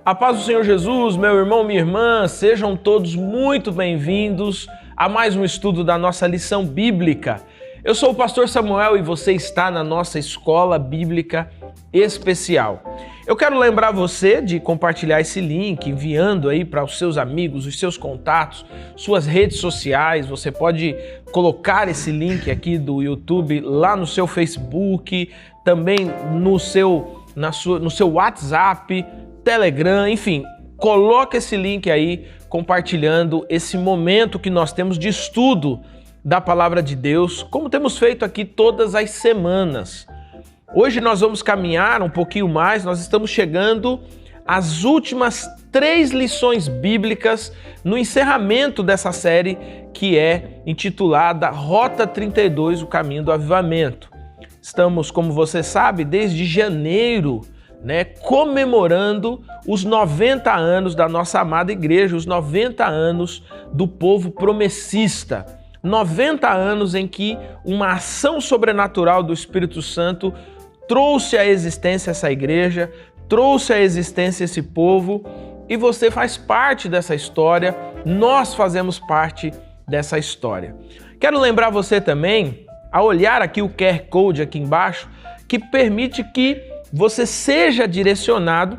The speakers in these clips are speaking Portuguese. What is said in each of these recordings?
A paz do Senhor Jesus, meu irmão, minha irmã, sejam todos muito bem-vindos a mais um estudo da nossa lição bíblica. Eu sou o pastor Samuel e você está na nossa escola bíblica especial. Eu quero lembrar você de compartilhar esse link, enviando aí para os seus amigos, os seus contatos, suas redes sociais. Você pode colocar esse link aqui do YouTube lá no seu Facebook, também no seu WhatsApp, Telegram, enfim, coloca esse link aí compartilhando esse momento que nós temos de estudo da Palavra de Deus, como temos feito aqui todas as semanas. Hoje nós vamos caminhar um pouquinho mais, nós estamos chegando às últimas 3 lições bíblicas no encerramento dessa série que é intitulada Rota 32, o caminho do avivamento. Estamos, como você sabe, desde janeiro, comemorando os 90 anos da nossa amada igreja, os 90 anos do povo promessista. 90 anos em que uma ação sobrenatural do Espírito Santo trouxe à existência essa igreja, trouxe à existência esse povo, e você faz parte dessa história, nós fazemos parte dessa história. Quero lembrar você também, a olhar aqui o QR Code aqui embaixo, que permite que você seja direcionado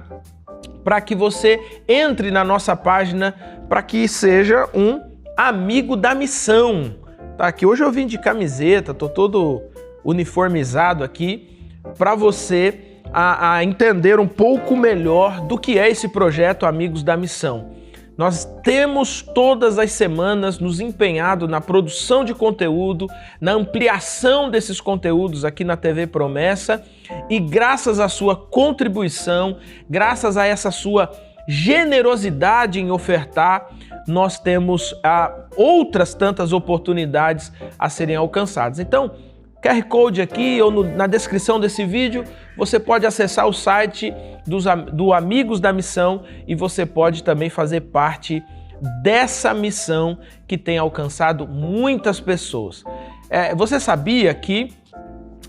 para que você entre na nossa página, para que seja um amigo da missão. Tá aqui, hoje eu vim de camiseta, tô todo uniformizado aqui, para você a entender um pouco melhor do que é esse projeto Amigos da Missão. Nós temos todas as semanas nos empenhado na produção de conteúdo, na ampliação desses conteúdos aqui na TV Promessa, e graças à sua contribuição, graças a essa sua generosidade em ofertar, nós temos outras tantas oportunidades a serem alcançadas. Então, QR Code aqui ou na descrição desse vídeo, você pode acessar o site do Amigos da Missão e você pode também fazer parte dessa missão que tem alcançado muitas pessoas. Você sabia que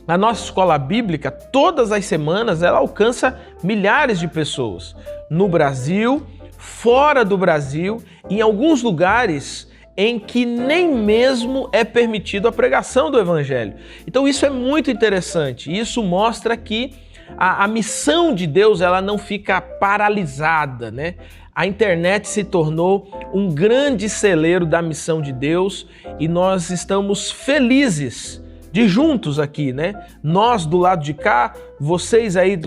a nossa escola bíblica, todas as semanas, ela alcança milhares de pessoas no Brasil, fora do Brasil, em alguns lugares em que nem mesmo é permitido a pregação do Evangelho. Então isso é muito interessante, isso mostra que a missão de Deus ela não fica paralisada, né? A internet se tornou um grande celeiro da missão de Deus e nós estamos felizes de juntos aqui, né? Nós do lado de cá, vocês aí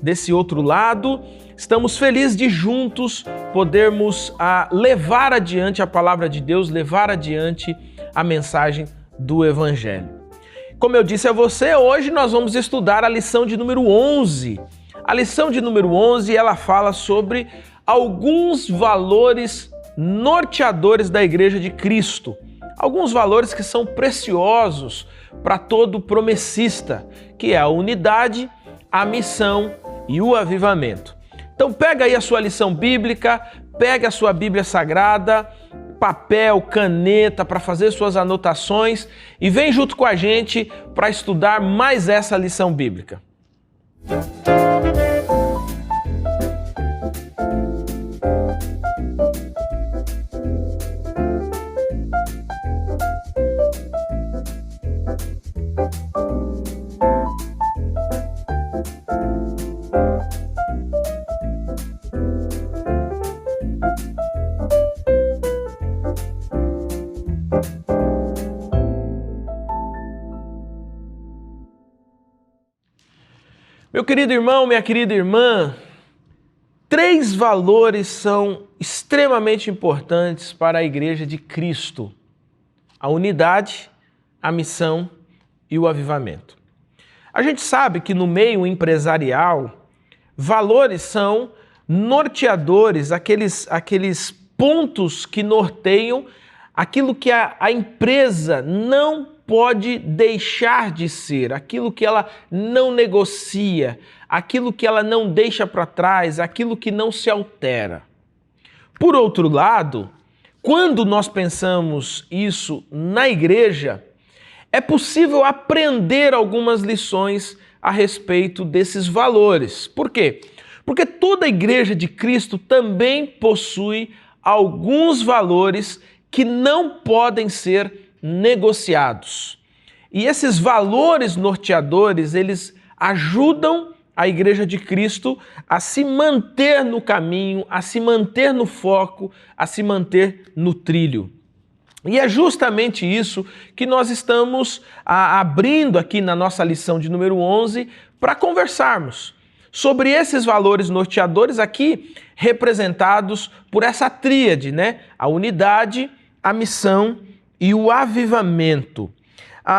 desse outro lado, estamos felizes de juntos podermos levar adiante a palavra de Deus, levar adiante a mensagem do Evangelho. Como eu disse a você, hoje nós vamos estudar a lição de número 11. A lição de número 11, ela fala sobre alguns valores norteadores da Igreja de Cristo. Alguns valores que são preciosos para todo promessista, que é a unidade, a missão e o avivamento. Então pega aí a sua lição bíblica, pega a sua Bíblia Sagrada, papel, caneta para fazer suas anotações e vem junto com a gente para estudar mais essa lição bíblica. Meu querido irmão, minha querida irmã, 3 valores são extremamente importantes para a Igreja de Cristo: a unidade, a missão e o avivamento. A gente sabe que no meio empresarial, valores são norteadores, aqueles pontos que norteiam aquilo que a empresa não pode deixar de ser, aquilo que ela não negocia, aquilo que ela não deixa para trás, aquilo que não se altera. Por outro lado, quando nós pensamos isso na igreja, é possível aprender algumas lições a respeito desses valores. Por quê? Porque toda a igreja de Cristo também possui alguns valores que não podem ser negociados. E esses valores norteadores, eles ajudam a igreja de Cristo a se manter no caminho, a se manter no foco, a se manter no trilho. E é justamente isso que nós estamos abrindo aqui na nossa lição de número 11 para conversarmos sobre esses valores norteadores aqui representados por essa tríade, né? A unidade, a missão e o avivamento.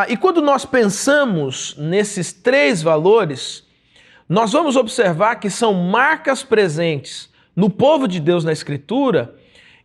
E quando nós pensamos nesses três valores, nós vamos observar que são marcas presentes no povo de Deus na Escritura,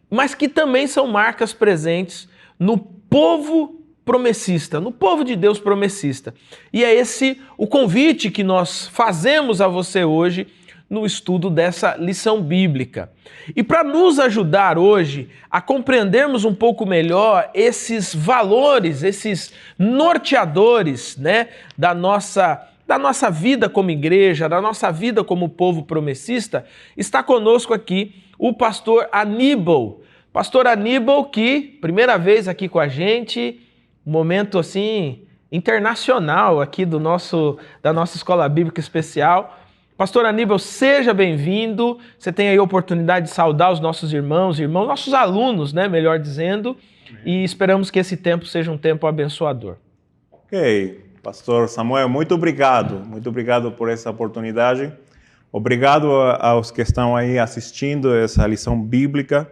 mas que também são marcas presentes no povo promessista, no povo de Deus promessista. E é esse o convite que nós fazemos a você hoje no estudo dessa lição bíblica. E para nos ajudar hoje a compreendermos um pouco melhor esses valores, esses norteadores, né, da nossa vida como igreja, da nossa vida como povo promessista, está conosco aqui o pastor Aníbal. Pastor Aníbal, que primeira vez aqui com a gente, um momento assim internacional aqui da nossa Escola Bíblica Especial. Pastor Aníbal, seja bem-vindo. Você tem aí a oportunidade de saudar os nossos irmãos, nossos alunos, né, melhor dizendo, e esperamos que esse tempo seja um tempo abençoador. Ok, Pastor Samuel, muito obrigado por essa oportunidade. Obrigado aos que estão aí assistindo essa lição bíblica,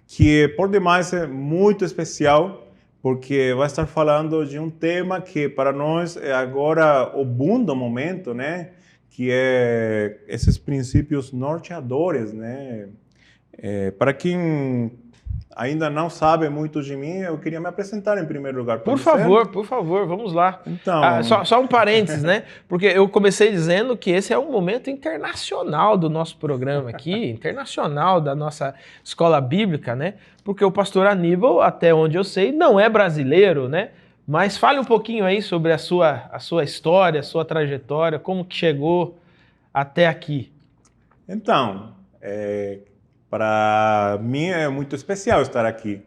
que por demais é muito especial, porque vai estar falando de um tema que para nós é agora o boom do momento, né? Que é esses princípios norteadores, né? Para quem ainda não sabe muito de mim, eu queria me apresentar em primeiro lugar. Por favor, vamos lá. Então... só um parênteses, né? Porque eu comecei dizendo que esse é um momento internacional do nosso programa aqui, internacional da nossa escola bíblica, né? Porque o pastor Aníbal, até onde eu sei, não é brasileiro, né? Mas fale um pouquinho aí sobre a sua história, a sua trajetória, como que chegou até aqui. Então, para mim é muito especial estar aqui.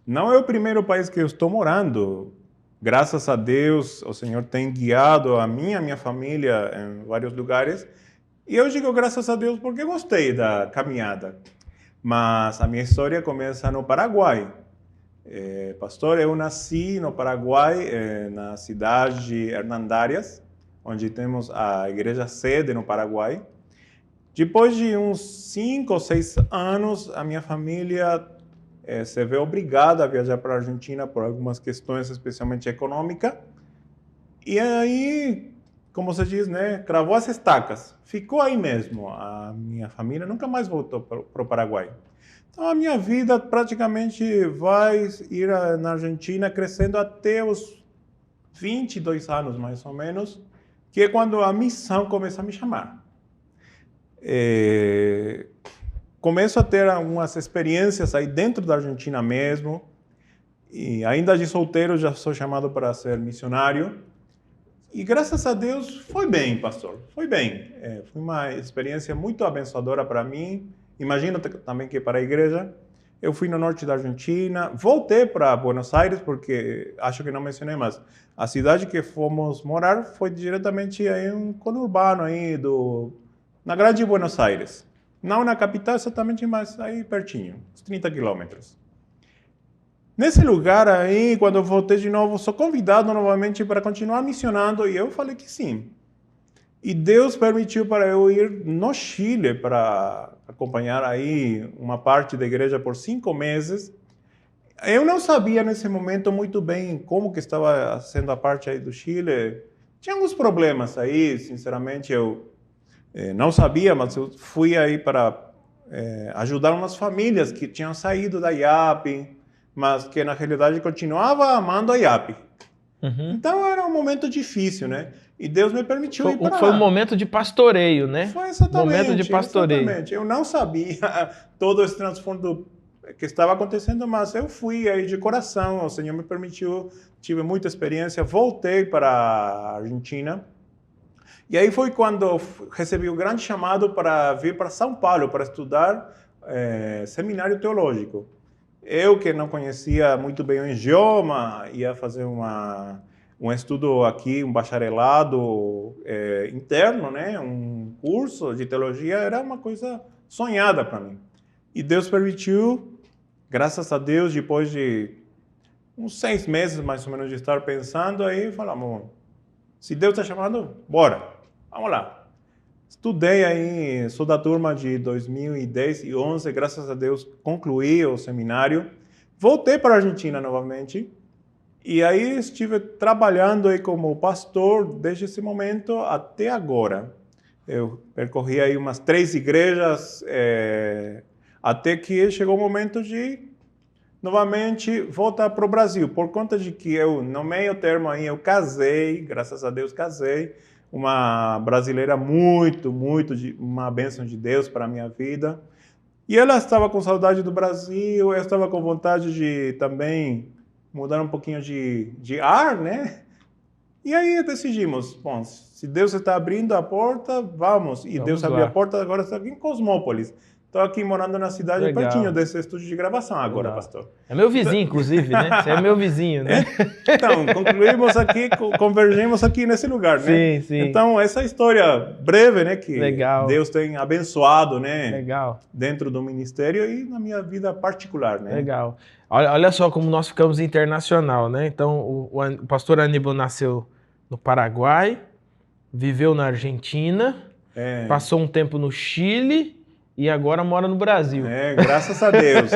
Não é o primeiro país que eu estou morando. Graças a Deus, o Senhor tem guiado a minha família em vários lugares. E eu digo graças a Deus porque gostei da caminhada. Mas a minha história começa no Paraguai. Pastor, eu nasci no Paraguai, na cidade de Hernandarias, onde temos a igreja sede no Paraguai. Depois de uns 5 ou 6 anos, a minha família se vê obrigada a viajar para a Argentina por algumas questões, especialmente econômicas. E aí, como se diz, né, cravou as estacas. Ficou aí mesmo. A minha família nunca mais voltou para o Paraguai. Então, a minha vida praticamente vai ir na Argentina crescendo até os 22 anos, mais ou menos, que é quando a missão começa a me chamar. Começo a ter algumas experiências aí dentro da Argentina mesmo, e ainda de solteiro já sou chamado para ser missionário, e graças a Deus foi bem, pastor, foi bem. Foi uma experiência muito abençoadora para mim. Imagino também que para a igreja. Eu fui no norte da Argentina, voltei para Buenos Aires, porque acho que não mencionei, mas a cidade que fomos morar foi diretamente aí um conurbano aí na grande Buenos Aires. Não na capital exatamente, mas aí pertinho, uns 30 quilômetros. Nesse lugar aí, quando eu voltei de novo, sou convidado novamente para continuar missionando, e eu falei que sim. E Deus permitiu para eu ir no Chile para acompanhar aí uma parte da igreja por 5 meses. Eu não sabia nesse momento muito bem como que estava sendo a parte aí do Chile. Tinha alguns problemas aí, sinceramente eu não sabia, mas eu fui aí para ajudar umas famílias que tinham saído da IAP, mas que na realidade continuavam amando a IAP. Uhum. Então era um momento difícil, né? E Deus me permitiu ir para lá. Foi um momento de pastoreio, né? Foi exatamente. Momento de pastoreio. Exatamente. Eu não sabia todo esse transtorno que estava acontecendo, mas eu fui aí de coração. O Senhor me permitiu, tive muita experiência. Voltei para a Argentina. E aí foi quando recebi o grande chamado para vir para São Paulo para estudar seminário teológico. Eu, que não conhecia muito bem o idioma, ia fazer um estudo aqui, um bacharelado interno, né? Um curso de teologia, era uma coisa sonhada para mim. E Deus permitiu, graças a Deus, depois de uns 6 meses mais ou menos de estar pensando, aí falamos, se Deus está chamando, bora, vamos lá. Estudei aí, sou da turma de 2010 e 11, graças a Deus concluí o seminário. Voltei para a Argentina novamente e aí estive trabalhando aí como pastor desde esse momento até agora. Eu percorri aí umas 3 igrejas até que chegou o momento de novamente voltar para o Brasil, por conta de que eu, no meio termo aí, eu casei, graças a Deus casei, uma brasileira muito, uma bênção de Deus para a minha vida. E ela estava com saudade do Brasil, eu estava com vontade de também mudar um pouquinho de ar, né? E aí decidimos, bom, se Deus está abrindo a porta, vamos. E Deus abriu a porta, agora está aqui em Cosmópolis. Estou aqui morando na cidade pertinho desse estúdio de gravação agora, pastor. É meu vizinho, inclusive, né? Você é meu vizinho, né? Então, concluímos aqui, convergimos aqui nesse lugar, né? Sim, sim. Então, essa história breve, né? Que Legal. Deus tem abençoado, né? Legal. Dentro do ministério e na minha vida particular, né? Legal. Olha só como nós ficamos internacional, né? Então, o pastor Aníbal nasceu no Paraguai, viveu na Argentina, passou um tempo no Chile e agora mora no Brasil. Graças a Deus.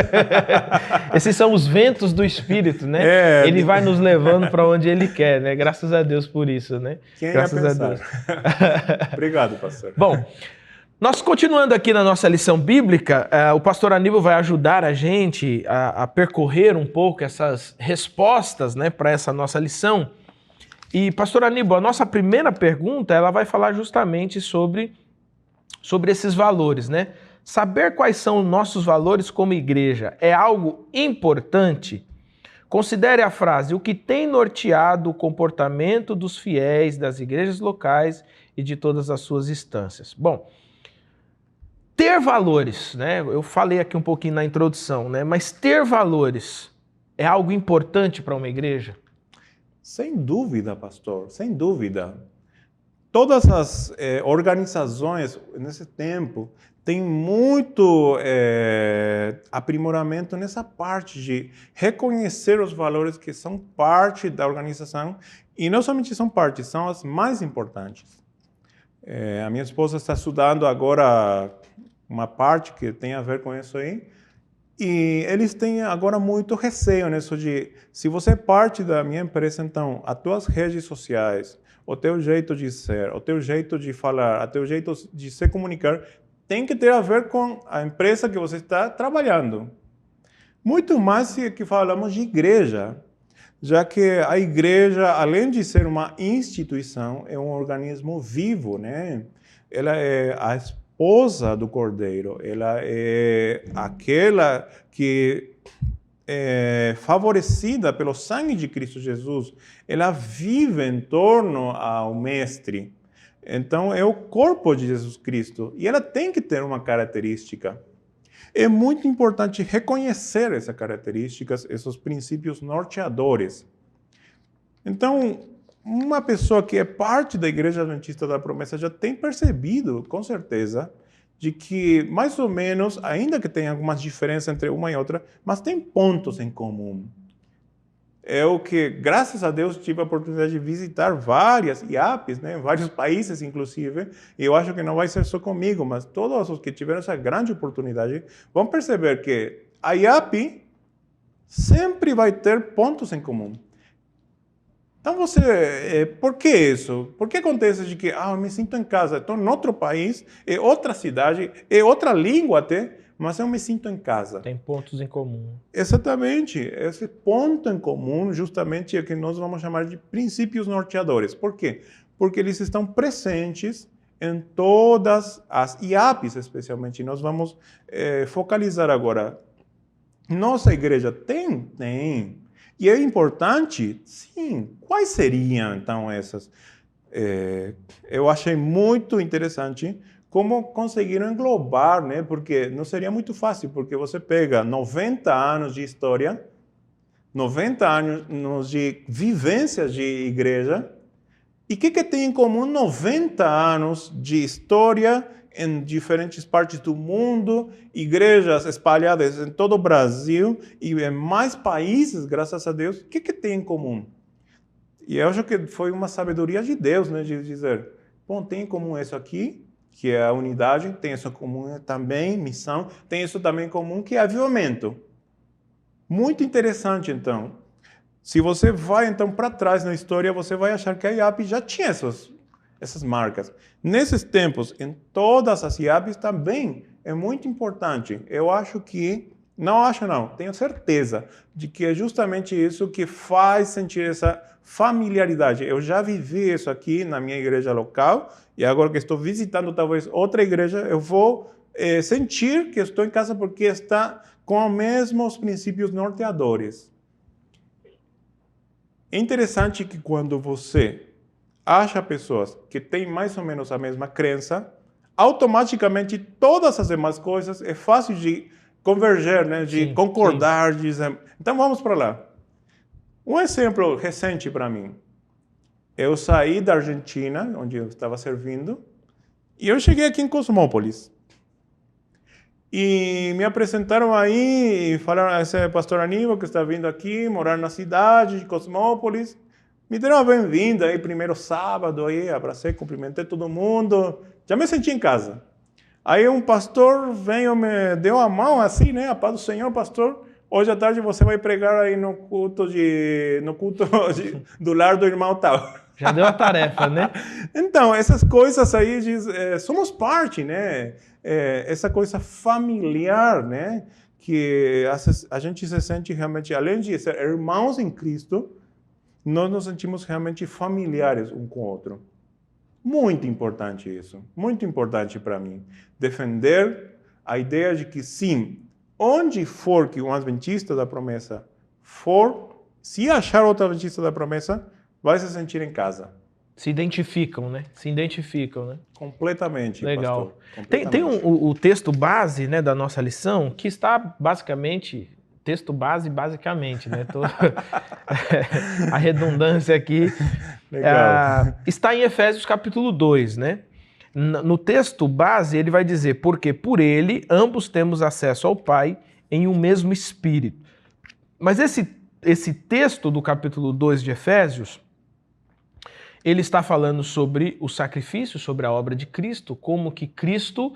Esses são os ventos do Espírito, né? Ele vai nos levando para onde Ele quer, né? Graças a Deus por isso, né? Quem Graças ia a Deus. Obrigado, pastor. Bom, nós continuando aqui na nossa lição bíblica, o pastor Aníbal vai ajudar a gente a percorrer um pouco essas respostas, né, para essa nossa lição. E, pastor Aníbal, a nossa primeira pergunta, ela vai falar justamente sobre esses valores, né? Saber quais são os nossos valores como igreja é algo importante? Considere a frase, o que tem norteado o comportamento dos fiéis, das igrejas locais e de todas as suas instâncias. Bom, ter valores, né? Eu falei aqui um pouquinho na introdução, né? Mas ter valores é algo importante para uma igreja? Sem dúvida, pastor, sem dúvida. Todas as organizações nesse tempo têm muito aprimoramento nessa parte de reconhecer os valores que são parte da organização e não somente são parte, são as mais importantes. A minha esposa está estudando agora uma parte que tem a ver com isso aí e eles têm agora muito receio nisso de, se você é parte da minha empresa, então as tuas redes sociais, o teu jeito de ser, o teu jeito de falar, o teu jeito de se comunicar, tem que ter a ver com a empresa que você está trabalhando. Muito mais que falamos de igreja, já que a igreja, além de ser uma instituição, é um organismo vivo, né? Ela é a esposa do Cordeiro, ela é aquela que favorecida pelo sangue de Cristo Jesus, ela vive em torno ao Mestre. Então, é o corpo de Jesus Cristo. E ela tem que ter uma característica. É muito importante reconhecer essas características, esses princípios norteadores. Então, uma pessoa que é parte da Igreja Adventista da Promessa já tem percebido, com certeza, de que, mais ou menos, ainda que tenha algumas diferenças entre uma e outra, mas tem pontos em comum. É o que, graças a Deus, tive a oportunidade de visitar várias IAPs, né, em vários países, inclusive, e eu acho que não vai ser só comigo, mas todos os que tiveram essa grande oportunidade vão perceber que a IAP sempre vai ter pontos em comum. Então por que isso? Por que acontece de que eu me sinto em casa, estou em outro país, é outra cidade, é outra língua até, mas eu me sinto em casa. Tem pontos em comum. Exatamente. Esse ponto em comum justamente é o que nós vamos chamar de princípios norteadores. Por quê? Porque eles estão presentes em todas as IAPs, especialmente. Nós vamos focalizar agora. Nossa igreja tem? Tem. E é importante? Sim. Quais seriam, então, essas eu achei muito interessante como conseguiram englobar, né? Porque não seria muito fácil, porque você pega 90 anos de história, 90 anos de vivências de igreja, e o que tem em comum 90 anos de história em diferentes partes do mundo, igrejas espalhadas em todo o Brasil e em mais países, graças a Deus? O que tem em comum? E eu acho que foi uma sabedoria de Deus, né, de dizer, bom, tem em comum isso aqui, que é a unidade, tem isso em comum também, missão, tem isso também em comum, que é avivamento. Muito interessante, então. Se você vai, então, para trás na história, você vai achar que a IAP já tinha essas marcas. Nesses tempos, em todas as IAPs também é muito importante. Eu acho que, não, tenho certeza de que é justamente isso que faz sentir essa familiaridade. Eu já vivi isso aqui na minha igreja local e agora que estou visitando talvez outra igreja, eu vou sentir que estou em casa porque está com os mesmos princípios norteadores. É interessante que quando você acha pessoas que têm mais ou menos a mesma crença, automaticamente todas as demais coisas é fácil de converger, né? De concordar. Sim. Então vamos para lá. Um exemplo recente para mim. Eu saí da Argentina, onde eu estava servindo, e eu cheguei aqui em Cosmópolis. E me apresentaram aí e falaram, esse é o pastor Aníbal que está vindo aqui, morar na cidade de Cosmópolis. Me deram uma bem-vinda aí, primeiro sábado, aí, abracei, cumprimentei todo mundo. Já me senti em casa. Aí um pastor veio, me deu a mão assim, né? A paz do Senhor, pastor. Hoje à tarde você vai pregar aí no culto do lar do irmão tal. Já deu a tarefa, né? Então, essas coisas aí, somos parte, né? Essa coisa familiar, né? Que a gente se sente realmente, além de ser irmãos em Cristo, nós nos sentimos realmente familiares um com o outro. Muito importante isso, muito importante para mim. Defender a ideia de que sim, onde for que um adventista da promessa for, se achar outro adventista da promessa, vai se sentir em casa. Se identificam, né? Se identificam, né? Completamente, legal. pastor. Completamente. Tem o texto base, né, da nossa lição, que está basicamente... Texto base, basicamente, né? A redundância aqui. Legal. Está em Efésios capítulo 2, né? No texto base, ele vai dizer, porque por ele ambos temos acesso ao Pai em um mesmo Espírito. Mas esse texto do capítulo 2 de Efésios, ele está falando sobre o sacrifício, sobre a obra de Cristo, como que Cristo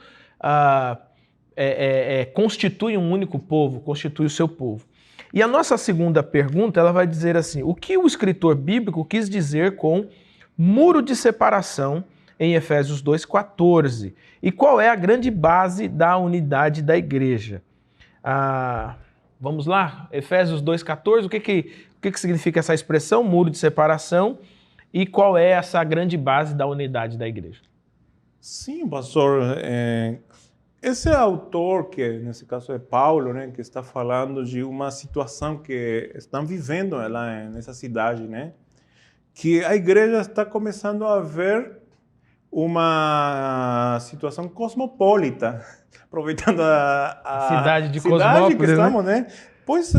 constitui um único povo, constitui o seu povo. E a nossa segunda pergunta, ela vai dizer assim, o que o escritor bíblico quis dizer com muro de separação em Efésios 2,14? E qual é a grande base da unidade da igreja? Vamos lá? Efésios 2,14, o que significa essa expressão, muro de separação? E qual é essa grande base da unidade da igreja? Sim, pastor. Esse autor, que nesse caso é Paulo, né, que está falando de uma situação que estão vivendo lá nessa cidade, né, que a igreja está começando a ver uma situação cosmopolita, aproveitando a cidade de cidade Cosmópolis, que estamos, né? Pois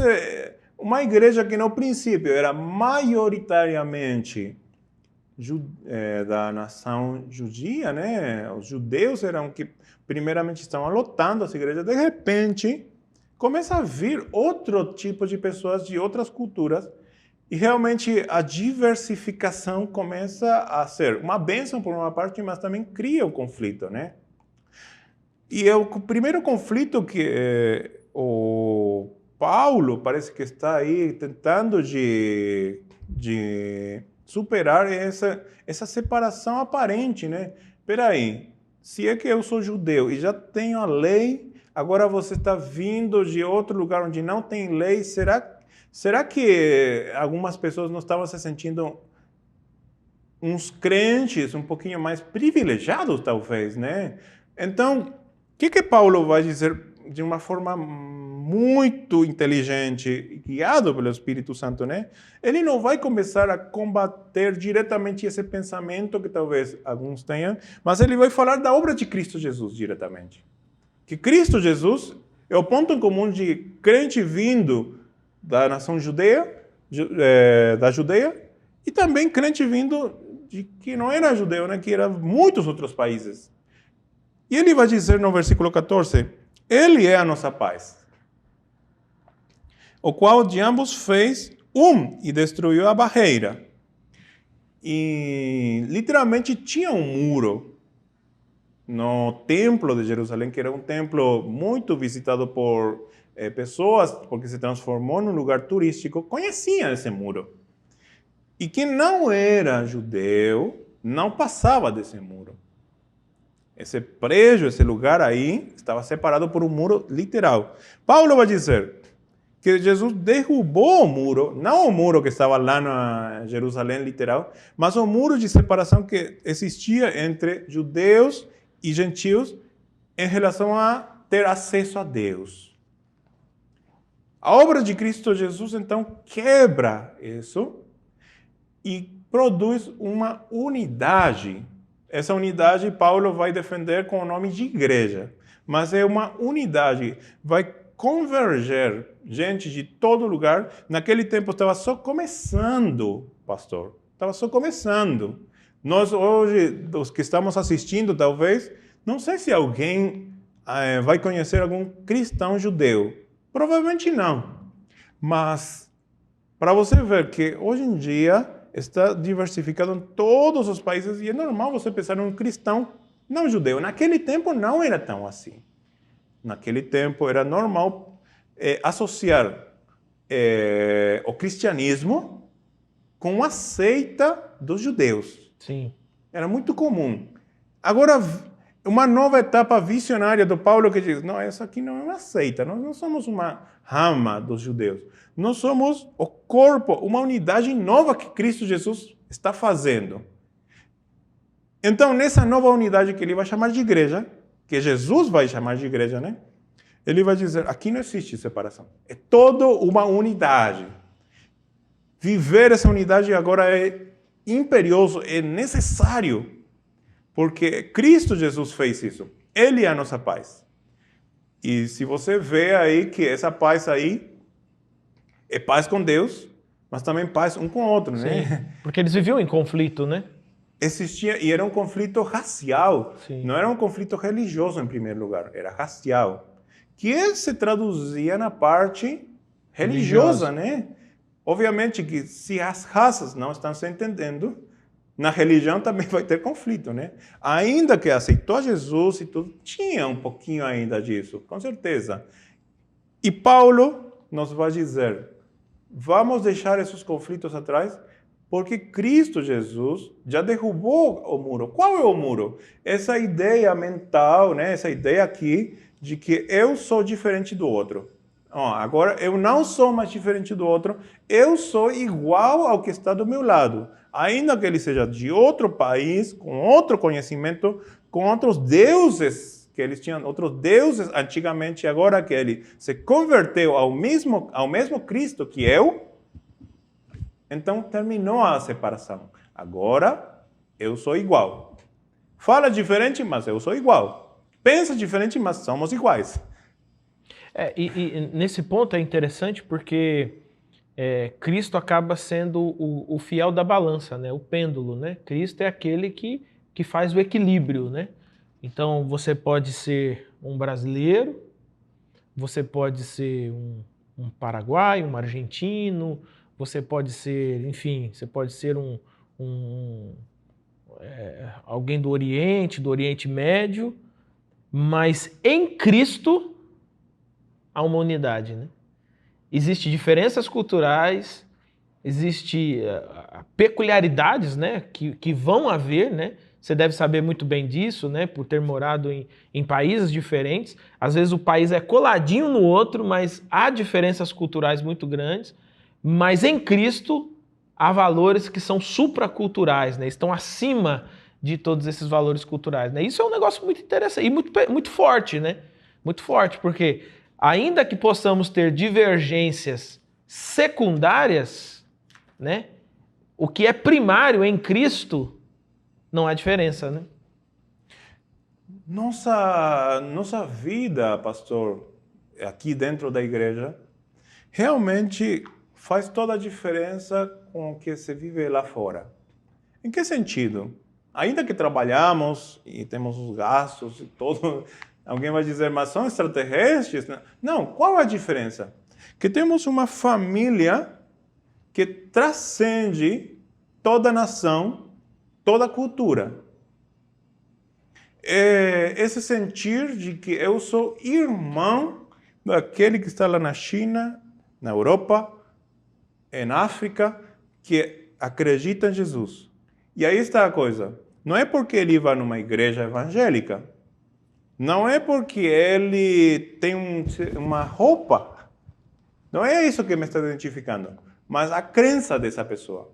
uma igreja que no princípio era maioritariamente da nação judia, né? Os judeus eram que primeiramente estavam lotando as igrejas. De repente, começa a vir outro tipo de pessoas de outras culturas e realmente a diversificação começa a ser uma bênção por uma parte, mas também cria o conflito, né? E o primeiro conflito que o Paulo parece que está aí tentando de superar essa separação aparente, né? Peraí, se é que eu sou judeu e já tenho a lei, agora você está vindo de outro lugar onde não tem lei, será que algumas pessoas não estavam se sentindo uns crentes um pouquinho mais privilegiados, talvez, né? Então, o que Paulo vai dizer de uma forma muito inteligente, guiado pelo Espírito Santo, né? Ele não vai começar a combater diretamente esse pensamento que talvez alguns tenham, mas ele vai falar da obra de Cristo Jesus diretamente. Que Cristo Jesus é o ponto em comum de crente vindo da nação judeia, da Judeia, e também crente vindo de que não era judeu, né? Que era muitos outros países. E ele vai dizer no versículo 14, ele é a nossa paz, o qual de ambos fez e destruiu a barreira. E literalmente tinha um muro no templo de Jerusalém, que era um templo muito visitado por pessoas, porque se transformou num lugar turístico, conheciam esse muro. E quem não era judeu não passava desse muro. Esse prédio, esse lugar aí, estava separado por um muro literal. Paulo vai dizer que Jesus derrubou o muro, não o muro que estava lá na Jerusalém literal, mas o muro de separação que existia entre judeus e gentios em relação a ter acesso a Deus. A obra de Cristo Jesus, então, quebra isso e produz uma unidade. Essa unidade Paulo vai defender com o nome de igreja, mas é uma unidade, vai converger gente de todo lugar. Naquele tempo estava só começando, pastor, estava só começando. Nós hoje, os que estamos assistindo, talvez, não sei se alguém vai conhecer algum cristão judeu, provavelmente não, mas para você ver que hoje em dia está diversificado em todos os países e é normal você pensar em um cristão não judeu. Naquele tempo não era tão assim. Naquele tempo era normal associar o cristianismo com a seita dos judeus. Sim. Era muito comum. Agora, uma nova etapa visionária do Paulo que diz, não, essa aqui não é uma seita, nós não somos uma rama dos judeus. Nós somos o corpo, uma unidade nova que Cristo Jesus está fazendo. Então, nessa nova unidade que ele vai chamar de igreja, que Jesus vai chamar de igreja, né? Ele vai dizer, aqui não existe separação. É toda uma unidade. Viver essa unidade agora é imperioso, é necessário. Porque Cristo Jesus fez isso. Ele é a nossa paz. E se você vê aí que essa paz aí é paz com Deus, mas também paz um com o outro, né? Sim, porque eles viviam em conflito, né? Existia, e era um conflito racial. Sim. Não era um conflito religioso em primeiro lugar, era racial. Que se traduzia na parte religiosa, né? Obviamente que se as raças não estão se entendendo, na religião também vai ter conflito, né? Ainda que aceitou Jesus e tudo, tinha um pouquinho ainda disso, com certeza. E Paulo nos vai dizer, vamos deixar esses conflitos atrás, porque Cristo Jesus já derrubou o muro. Qual é o muro? Essa ideia mental, né? Essa ideia aqui de que eu sou diferente do outro. Agora eu não sou mais diferente do outro, eu sou igual ao que está do meu lado. Ainda que ele seja de outro país, com outro conhecimento, com outros deuses, que eles tinham outros deuses antigamente, agora que ele se converteu ao mesmo Cristo que eu, então terminou a separação. Agora eu sou igual. Fala diferente, mas eu sou igual. Pensa diferente, mas somos iguais. E nesse ponto é interessante porque Cristo acaba sendo o fiel da balança, né? O pêndulo, né? Cristo é aquele que faz o equilíbrio, né? Então você pode ser um brasileiro, você pode ser um paraguaio, um argentino, você pode ser, enfim, você pode ser alguém do Oriente Médio, mas em Cristo há uma unidade, né? Existem diferenças culturais, existem peculiaridades, né, que vão haver, né? Você deve saber muito bem disso, né, por ter morado em países diferentes. Às vezes o país é coladinho no outro, mas há diferenças culturais muito grandes. Mas em Cristo há valores que são supraculturais, né? Estão acima de todos esses valores culturais, né? Isso é um negócio muito interessante e muito forte, né? Muito forte, porque ainda que possamos ter divergências secundárias, né? O que é primário em Cristo não há diferença, né? Nossa vida, pastor, aqui dentro da igreja, realmente faz toda a diferença com o que se vive lá fora. Em que sentido? Ainda que trabalhamos e temos os gastos e todo, alguém vai dizer, mas são extraterrestres? Não, qual é a diferença? Que temos uma família que transcende toda nação, toda cultura. É esse sentir de que eu sou irmão daquele que está lá na China, na Europa, na África, que acredita em Jesus. E aí está a coisa. Não é porque ele vai numa igreja evangélica. Não é porque ele tem uma roupa. Não é isso que me está identificando. Mas a crença dessa pessoa.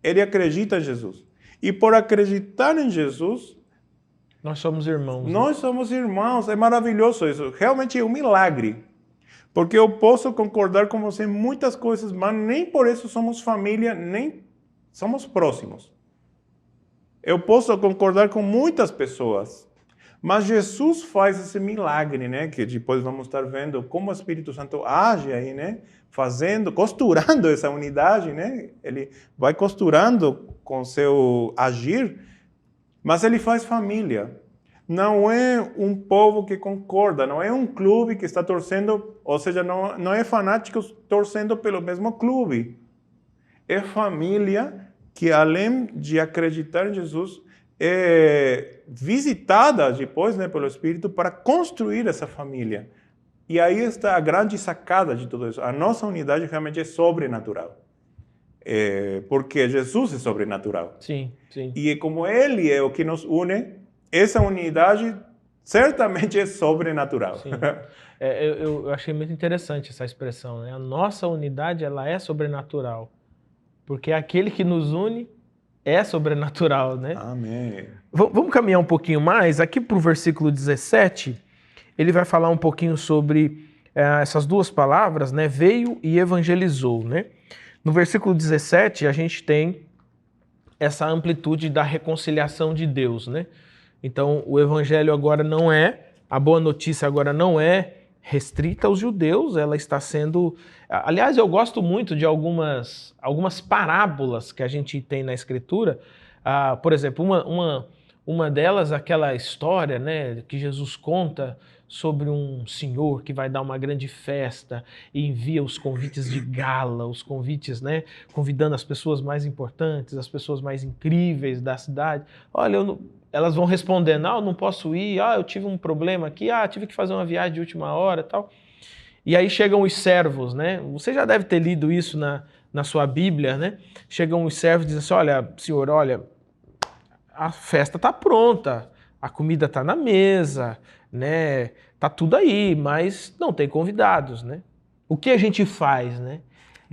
Ele acredita em Jesus. E por acreditar em Jesus, nós somos irmãos. Nós somos irmãos. É maravilhoso isso. Realmente é um milagre. Porque eu posso concordar com você em muitas coisas, mas nem por isso somos família, nem somos próximos. Eu posso concordar com muitas pessoas, mas Jesus faz esse milagre, né? Que depois vamos estar vendo como o Espírito Santo age aí, né? Costurando essa unidade, né? Ele vai costurando com seu agir, mas ele faz família. Não é um povo que concorda, não é um clube que está torcendo, ou seja, não é fanáticos torcendo pelo mesmo clube. É família que, além de acreditar em Jesus, é visitada depois, né, pelo Espírito para construir essa família. E aí está a grande sacada de tudo isso. A nossa unidade realmente é sobrenatural. Porque Jesus é sobrenatural. Sim, sim. E como Ele é o que nos une, essa unidade certamente é sobrenatural. Sim. Eu achei muito interessante essa expressão, né? A nossa unidade, ela é sobrenatural. Porque aquele que nos une é sobrenatural, né? Amém. Vamos caminhar um pouquinho mais. Aqui para o versículo 17, ele vai falar um pouquinho sobre essas duas palavras, né? Veio e evangelizou, né? No versículo 17, a gente tem essa amplitude da reconciliação de Deus, né? Então, o evangelho agora não é, a boa notícia agora não é restrita aos judeus, ela está sendo... Aliás, eu gosto muito de algumas parábolas que a gente tem na Escritura. Por exemplo, uma delas, aquela história, né, que Jesus conta sobre um senhor que vai dar uma grande festa e envia os convites de gala, os convites, né, convidando as pessoas mais importantes, as pessoas mais incríveis da cidade. Olha, elas vão responder, não, eu não posso ir, eu tive um problema aqui, tive que fazer uma viagem de última hora e tal. E aí chegam os servos, né? Você já deve ter lido isso na sua Bíblia, né? Chegam os servos e dizem assim, olha, senhor, olha, a festa está pronta, a comida está na mesa, né? Tá tudo aí, mas não tem convidados, né? O que a gente faz, né?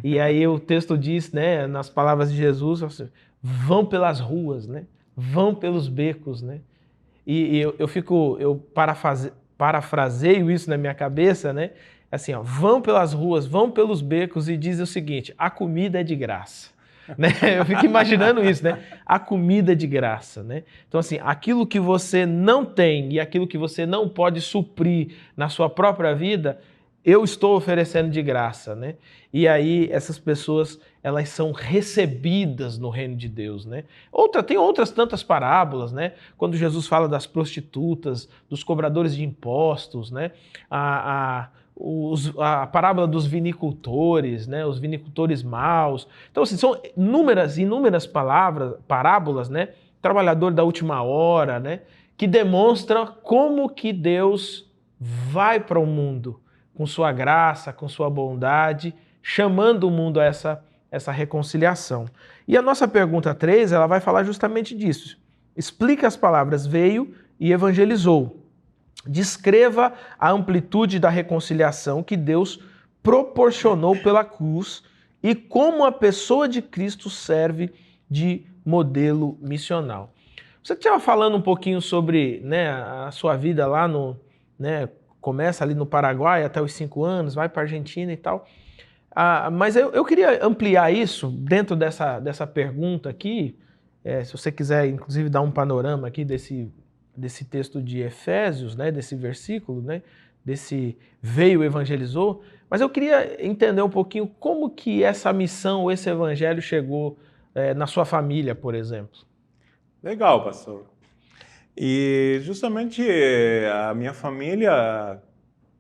E aí o texto diz, né, nas palavras de Jesus, assim, vão pelas ruas, né? Vão pelos becos, né? E eu parafraseio isso na minha cabeça, né? Assim, ó, vão pelas ruas, vão pelos becos e diz o seguinte, a comida é de graça. Né? Eu fico imaginando isso, né? A comida é de graça, né? Então, assim, aquilo que você não tem e aquilo que você não pode suprir na sua própria vida, eu estou oferecendo de graça, né? E aí essas pessoas, elas são recebidas no reino de Deus, né? Tem outras tantas parábolas, né? Quando Jesus fala das prostitutas, dos cobradores de impostos, né? A parábola dos vinicultores, né? Os vinicultores maus. Então, assim, são inúmeras parábolas, né? Trabalhador da última hora, né? Que demonstram como que Deus vai para o mundo com sua graça, com sua bondade, chamando o mundo a essa reconciliação. E a nossa pergunta 3, ela vai falar justamente disso. Explica as palavras veio e evangelizou. Descreva a amplitude da reconciliação que Deus proporcionou pela cruz e como a pessoa de Cristo serve de modelo missional. Você estava falando um pouquinho sobre, né, a sua vida lá no, né, começa ali no Paraguai até os 5 anos, vai para a Argentina e tal. Mas eu queria ampliar isso dentro dessa pergunta aqui, se você quiser, inclusive, dar um panorama aqui desse texto de Efésios, né, desse versículo, né, desse veio evangelizou, mas eu queria entender um pouquinho como que essa missão, esse evangelho chegou na sua família, por exemplo. Legal, pastor. E justamente a minha família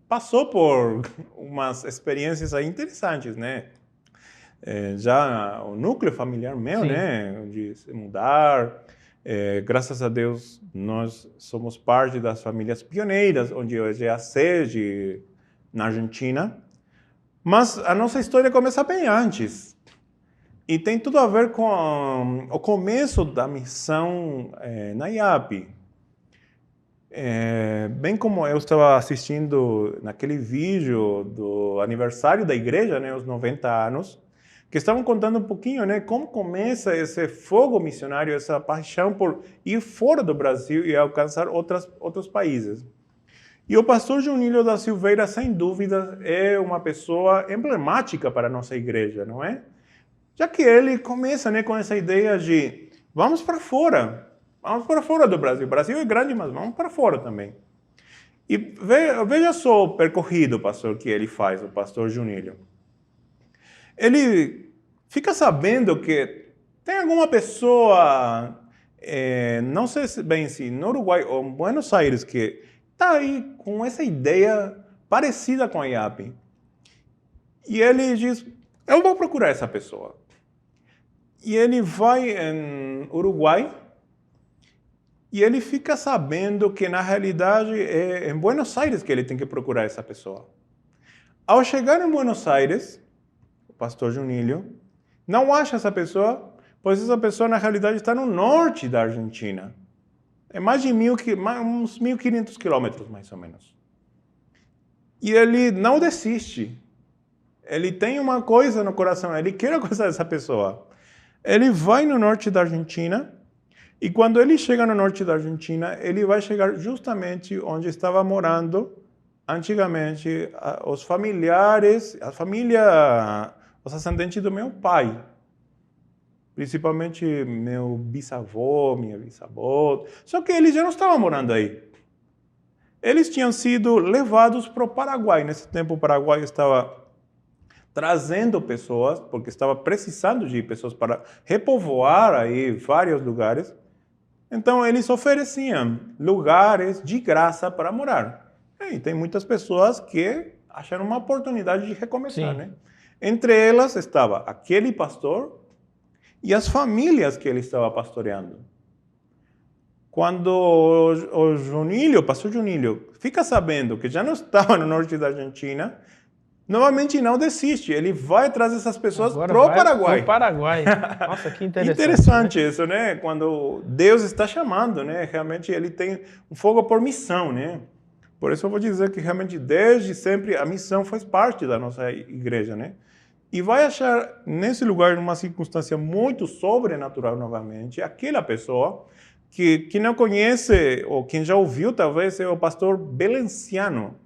passou por umas experiências aí interessantes, né? Já o núcleo familiar meu, Sim. né? De se mudar. Graças a Deus, nós somos parte das famílias pioneiras, onde hoje é a sede na Argentina. Mas a nossa história começa bem antes. E tem tudo a ver com o começo da missão na IAP. Bem como eu estava assistindo naquele vídeo do aniversário da igreja, né, os 90 anos, que estavam contando um pouquinho, né, como começa esse fogo missionário, essa paixão por ir fora do Brasil e alcançar outros países. E o pastor Junílio da Silveira, sem dúvida, é uma pessoa emblemática para a nossa igreja, não é? Já que ele começa, né, com essa ideia de vamos para fora do Brasil. O Brasil é grande, mas vamos para fora também. E veja só o percorrido, pastor, que ele faz, o pastor Junílio. Ele fica sabendo que tem alguma pessoa, não sei bem se no Uruguai ou em Buenos Aires, que está aí com essa ideia parecida com a IAP. E ele diz, eu vou procurar essa pessoa. E ele vai em Uruguai e ele fica sabendo que, na realidade, é em Buenos Aires que ele tem que procurar essa pessoa. Ao chegar em Buenos Aires, o pastor Junílio não acha essa pessoa, pois essa pessoa, na realidade, está no norte da Argentina. É mais de uns 1.500 quilômetros, mais ou menos. E ele não desiste. Ele tem uma coisa no coração, ele quer alcançar essa pessoa. Ele vai no norte da Argentina, e quando ele chega no norte da Argentina, ele vai chegar justamente onde estava morando antigamente os familiares, os ascendentes do meu pai. Principalmente meu bisavô, minha bisavó. Só que eles já não estavam morando aí. Eles tinham sido levados para o Paraguai. Nesse tempo, o Paraguai estava trazendo pessoas, porque estava precisando de pessoas para repovoar aí vários lugares. Então, eles ofereciam lugares de graça para morar. E tem muitas pessoas que acharam uma oportunidade de recomeçar, Sim. né? Entre elas estava aquele pastor e as famílias que ele estava pastoreando. Quando o pastor Junílio, fica sabendo que já não estava no norte da Argentina, novamente não desiste. Ele vai trazer essas pessoas para o Paraguai. Para o Paraguai. Nossa, que interessante. Interessante, né? Isso, né? Quando Deus está chamando, né? Realmente ele tem um fogo por missão, né? Por isso eu vou dizer que realmente desde sempre a missão faz parte da nossa igreja, né? E vai achar nesse lugar, numa circunstância muito sobrenatural novamente, aquela pessoa que não conhece, ou quem já ouviu talvez, é o pastor Belenciano.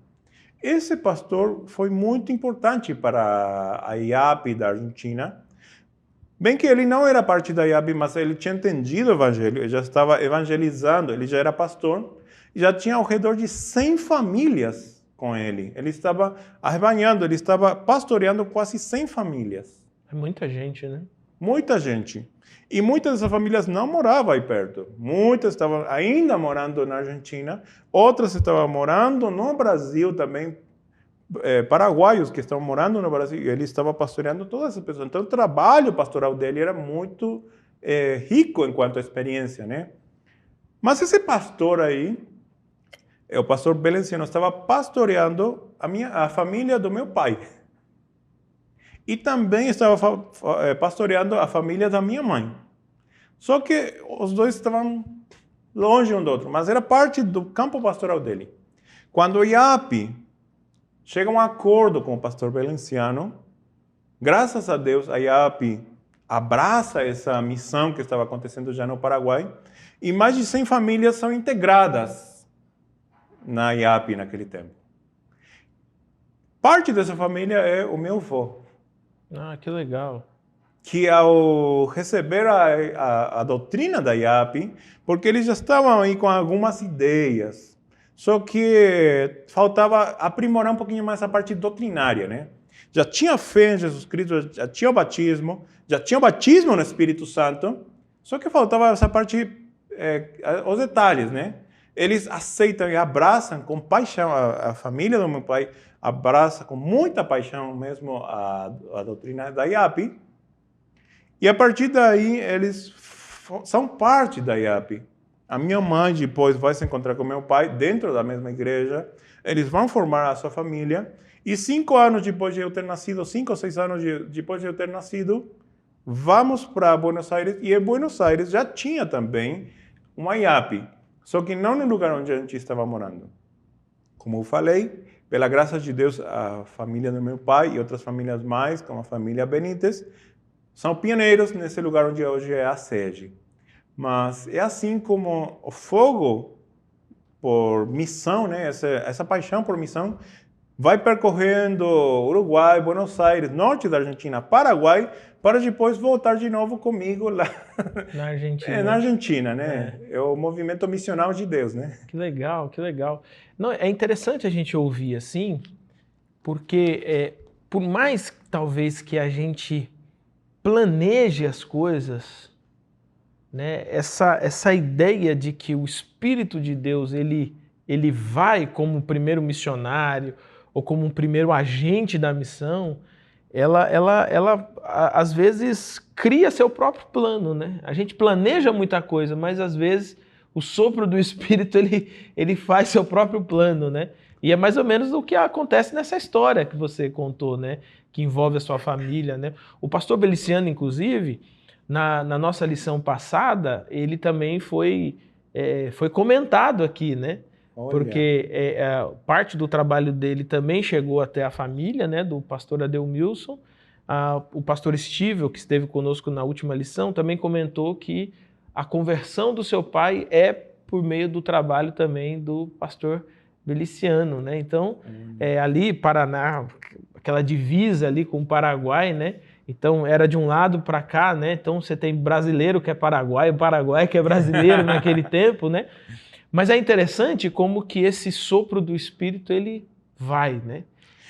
Esse pastor foi muito importante para a IAP da Argentina. Bem que ele não era parte da IAP, mas ele tinha entendido o evangelho, ele já estava evangelizando, ele já era pastor, e já tinha ao redor de 100 famílias com ele. Ele estava arrebanhando, ele estava pastoreando quase 100 famílias. É muita gente, né? Muita gente. E muitas dessas famílias não moravam aí perto. Muitas estavam ainda morando na Argentina, outras estavam morando no Brasil também, paraguaios que estavam morando no Brasil, e ele estava pastoreando todas essas pessoas. Então, o trabalho pastoral dele era muito rico enquanto a experiência, né? Mas esse pastor aí, o pastor Belenciano, estava pastoreando a família do meu pai. E também estava pastoreando a família da minha mãe. Só que os dois estavam longe um do outro, mas era parte do campo pastoral dele. Quando o IAP chega a um acordo com o pastor Belenciano, graças a Deus, a IAP abraça essa missão que estava acontecendo já no Paraguai, e mais de 100 famílias são integradas na IAP naquele tempo. parte dessa família é o meu avô, Ah, que legal. que ao receber a doutrina da IAP, porque eles já estavam aí com algumas ideias, só que faltava aprimorar um pouquinho mais a parte doutrinária, né? Já tinha fé em Jesus Cristo, já tinha o batismo no Espírito Santo, só que faltava essa parte, os detalhes, né? Eles aceitam e abraçam com paixão, a família do meu pai abraça com muita paixão mesmo a doutrina da IAP, e a partir daí, eles são parte da IAP. A minha mãe depois vai se encontrar com meu pai dentro da mesma igreja. Eles vão formar a sua família. E 5 anos depois de eu ter nascido, 5 ou 6 anos depois de eu ter nascido, vamos para Buenos Aires. E em Buenos Aires já tinha também uma IAP. Só que não no lugar onde a gente estava morando. Como eu falei, pela graça de Deus, a família do meu pai e outras famílias mais, como a família Benítez, são pioneiros nesse lugar onde hoje é a sede. Mas é assim como o fogo por missão, né? Essa paixão por missão, vai percorrendo Uruguai, Buenos Aires, norte da Argentina, Paraguai, para depois voltar de novo comigo lá Na Argentina. na Argentina, né? É o movimento missional de Deus, né? Que legal, que legal. Não, é interessante a gente ouvir assim, porque por mais talvez que a gente planeje as coisas, né? Essa ideia de que o Espírito de Deus ele vai como primeiro missionário ou como um primeiro agente da missão, ela às vezes cria seu próprio plano, né? A gente planeja muita coisa, mas às vezes o sopro do Espírito ele faz seu próprio plano, né? E é mais ou menos o que acontece nessa história que você contou, né? Que envolve a sua família, né? O pastor Beliciano, inclusive, na nossa lição passada, ele também foi comentado aqui, né? Olha. Porque parte do trabalho dele também chegou até a família, né? Do pastor Ademilson. O pastor Estível, que esteve conosco na última lição, também comentou que a conversão do seu pai é por meio do trabalho também do pastor Beliciano, né? Então, ali, Paraná, aquela divisa ali com o Paraguai, né? Então, era de um lado para cá, né? Então, você tem brasileiro que é paraguaio, Paraguai que é brasileiro naquele tempo, né? Mas é interessante como que esse sopro do Espírito, ele vai, né?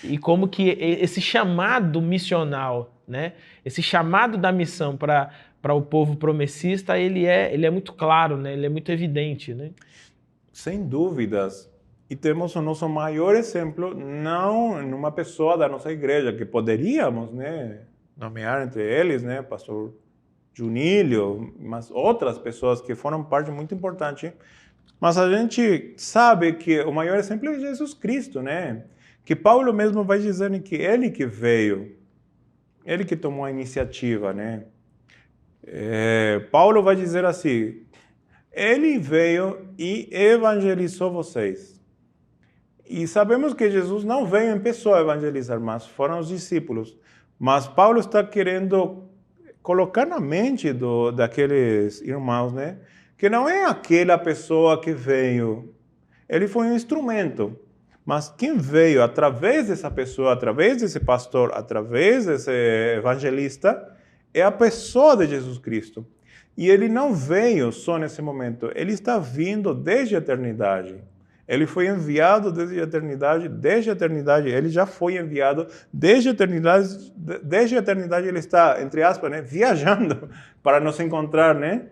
E como que esse chamado missional, né? Esse chamado da missão para o povo promessista, ele é muito claro, né? Ele é muito evidente, né? Sem dúvidas. E temos o nosso maior exemplo, não numa pessoa da nossa igreja, que poderíamos, né, nomear entre eles, né, pastor Junílio, mas outras pessoas que foram parte muito importante. Mas a gente sabe que o maior exemplo é Jesus Cristo, né? Que Paulo mesmo vai dizendo que ele que veio, ele que tomou a iniciativa, né? Paulo vai dizer assim, ele veio e evangelizou vocês. E sabemos que Jesus não veio em pessoa evangelizar, mas foram os discípulos. Mas Paulo está querendo colocar na mente daqueles irmãos, né? Que não é aquela pessoa que veio. Ele foi um instrumento. Mas quem veio através dessa pessoa, através desse pastor, através desse evangelista, é a pessoa de Jesus Cristo. E ele não veio só nesse momento, ele está vindo desde a eternidade. Ele foi enviado desde a eternidade ele já foi enviado desde a eternidade ele está, entre aspas, né, viajando para nos encontrar, né?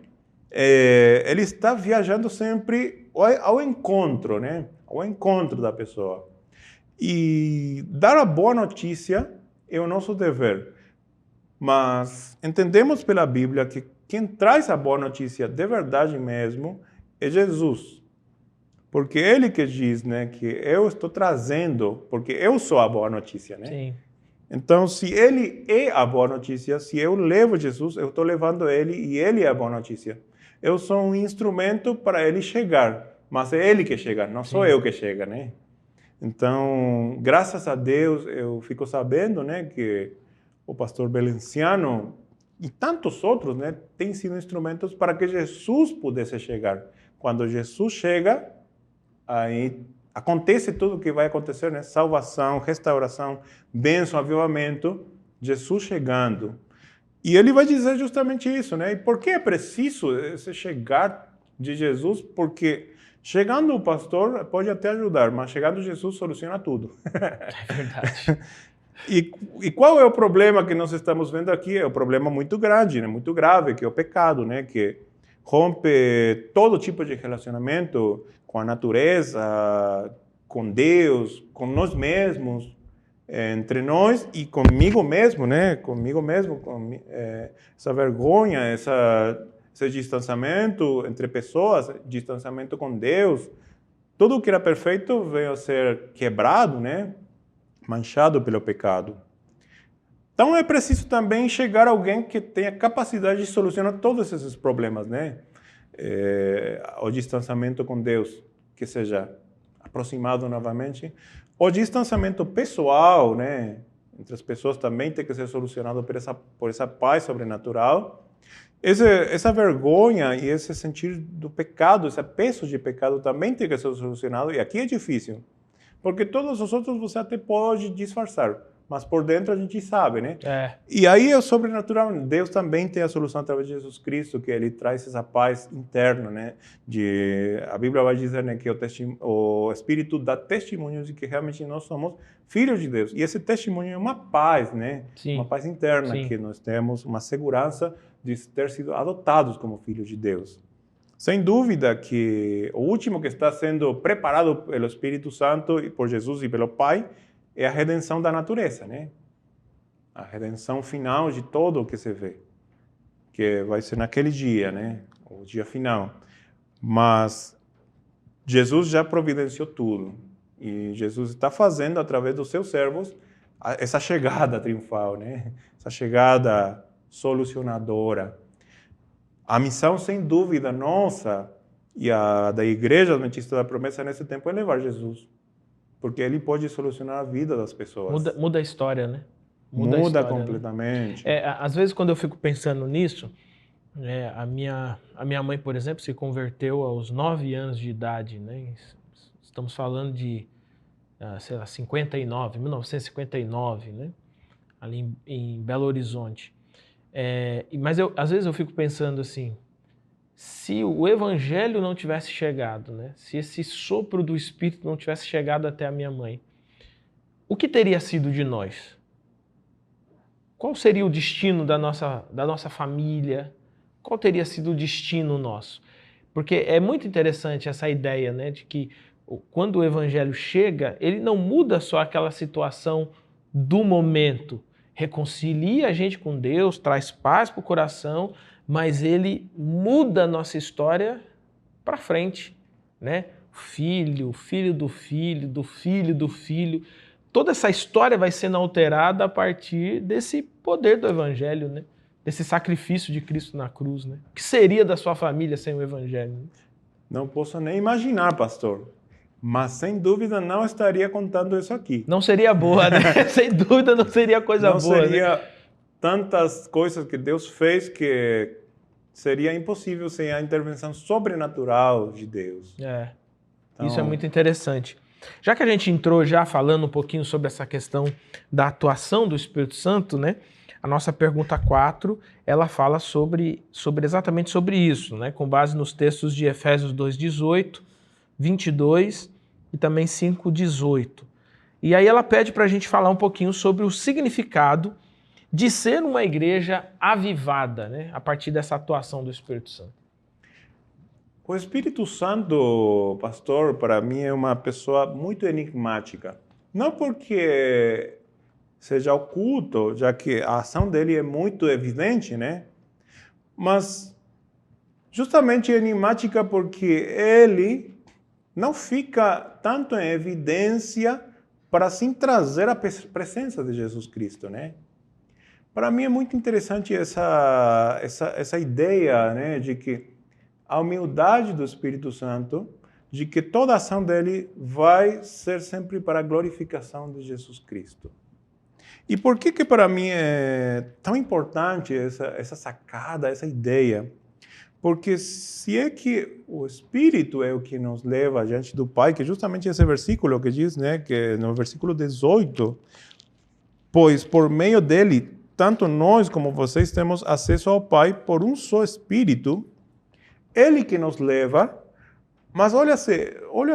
Ele está viajando sempre ao encontro, né? Ao encontro da pessoa. E dar a boa notícia é o nosso dever. Mas entendemos pela Bíblia que quem traz a boa notícia de verdade mesmo é Jesus. Porque ele que diz, né, que eu estou trazendo, porque eu sou a boa notícia, né? Sim. Então, se ele é a boa notícia, se eu levo Jesus, eu estou levando ele e ele é a boa notícia. Eu sou um instrumento para ele chegar, mas é ele que chega, não sou eu que chega, né? Então, graças a Deus, eu fico sabendo, né, que o pastor Belenciano e tantos outros, né, têm sido instrumentos para que Jesus pudesse chegar. Quando Jesus chega, aí acontece tudo o que vai acontecer, né? Salvação, restauração, bênção, avivamento, Jesus chegando. E ele vai dizer justamente isso, né? E por que é preciso esse chegar de Jesus? Porque chegando o pastor pode até ajudar, mas chegando Jesus soluciona tudo. É verdade. E qual é o problema que nós estamos vendo aqui? É um problema muito grande, né? Muito grave, que é o pecado, né? Que rompe todo tipo de relacionamento com a natureza, com Deus, com nós mesmos, entre nós e comigo mesmo, né? Comigo mesmo, essa vergonha, esse distanciamento entre pessoas, distanciamento com Deus. Tudo que era perfeito veio a ser quebrado, né? Manchado pelo pecado. Então é preciso também chegar alguém que tenha capacidade de solucionar todos esses problemas, né? O distanciamento com Deus, que seja aproximado novamente. O distanciamento pessoal, né? Entre as pessoas também tem que ser solucionado por essa paz sobrenatural. Essa vergonha e esse sentir do pecado, esse peso de pecado também tem que ser solucionado. E aqui é difícil. Porque todos os outros você até pode disfarçar, mas por dentro a gente sabe, né? E aí é o sobrenatural. Deus também tem a solução através de Jesus Cristo, que ele traz essa paz interna, né? A Bíblia vai dizer, né, que o Espírito dá testemunho de que realmente nós somos filhos de Deus. E esse testemunho é uma paz, né? Sim. Uma paz interna, Sim. que nós temos uma segurança de ter sido adotados como filhos de Deus. Sem dúvida que o último que está sendo preparado pelo Espírito Santo e por Jesus e pelo Pai é a redenção da natureza, né? A redenção final de todo o que se vê, que vai ser naquele dia, né? O dia final. Mas Jesus já providenciou tudo e Jesus está fazendo através dos seus servos essa chegada triunfal, né? Essa chegada solucionadora. A missão, sem dúvida, nossa e a da Igreja Adventista da Promessa nesse tempo é levar Jesus. Porque ele pode solucionar a vida das pessoas. Muda a história, né? Muda a história, completamente. Né? Às vezes, quando eu fico pensando nisso, a minha mãe, por exemplo, se converteu aos 9 anos de idade, né? Estamos falando de, sei lá, 1959, né? Ali em Belo Horizonte. Mas às vezes eu fico pensando assim, se o evangelho não tivesse chegado, né? Se esse sopro do Espírito não tivesse chegado até a minha mãe, o que teria sido de nós? Qual seria o destino da nossa família? Qual teria sido o destino nosso? Porque é muito interessante essa ideia, né, de que quando o evangelho chega, ele não muda só aquela situação do momento, reconcilia a gente com Deus, traz paz para o coração, mas ele muda a nossa história para frente, né? Filho, filho do filho, do filho do filho. Toda essa história vai sendo alterada a partir desse poder do evangelho, né? Desse sacrifício de Cristo na cruz, né? O que seria da sua família sem o evangelho? Né? Não posso nem imaginar, pastor. Mas, sem dúvida, não estaria contando isso aqui. Não seria boa, né? Sem dúvida, não seria coisa não boa. Não seria, né? Tantas coisas que Deus fez que seria impossível sem a intervenção sobrenatural de Deus. Então... Isso é muito interessante. Já que a gente entrou já falando um pouquinho sobre essa questão da atuação do Espírito Santo, né? A nossa pergunta 4, ela fala exatamente sobre isso, né? Com base nos textos de Efésios 2:18, 22 e também 5:18. E aí ela pede para a gente falar um pouquinho sobre o significado de ser uma igreja avivada, né? A partir dessa atuação do Espírito Santo. O Espírito Santo, pastor, para mim é uma pessoa muito enigmática. Não porque seja oculto, já que a ação dele é muito evidente, né? Mas justamente enigmática porque ele não fica tanto em evidência para assim trazer a presença de Jesus Cristo, né? Para mim é muito interessante essa ideia, né, de que a humildade do Espírito Santo, de que toda a ação dele vai ser sempre para a glorificação de Jesus Cristo. E por que para mim é tão importante essa sacada, essa ideia? Porque se é que o Espírito é o que nos leva diante do Pai, que é justamente esse versículo que diz, né, que no versículo 18, pois por meio dele, tanto nós como vocês temos acesso ao Pai por um só Espírito, ele que nos leva. Mas olha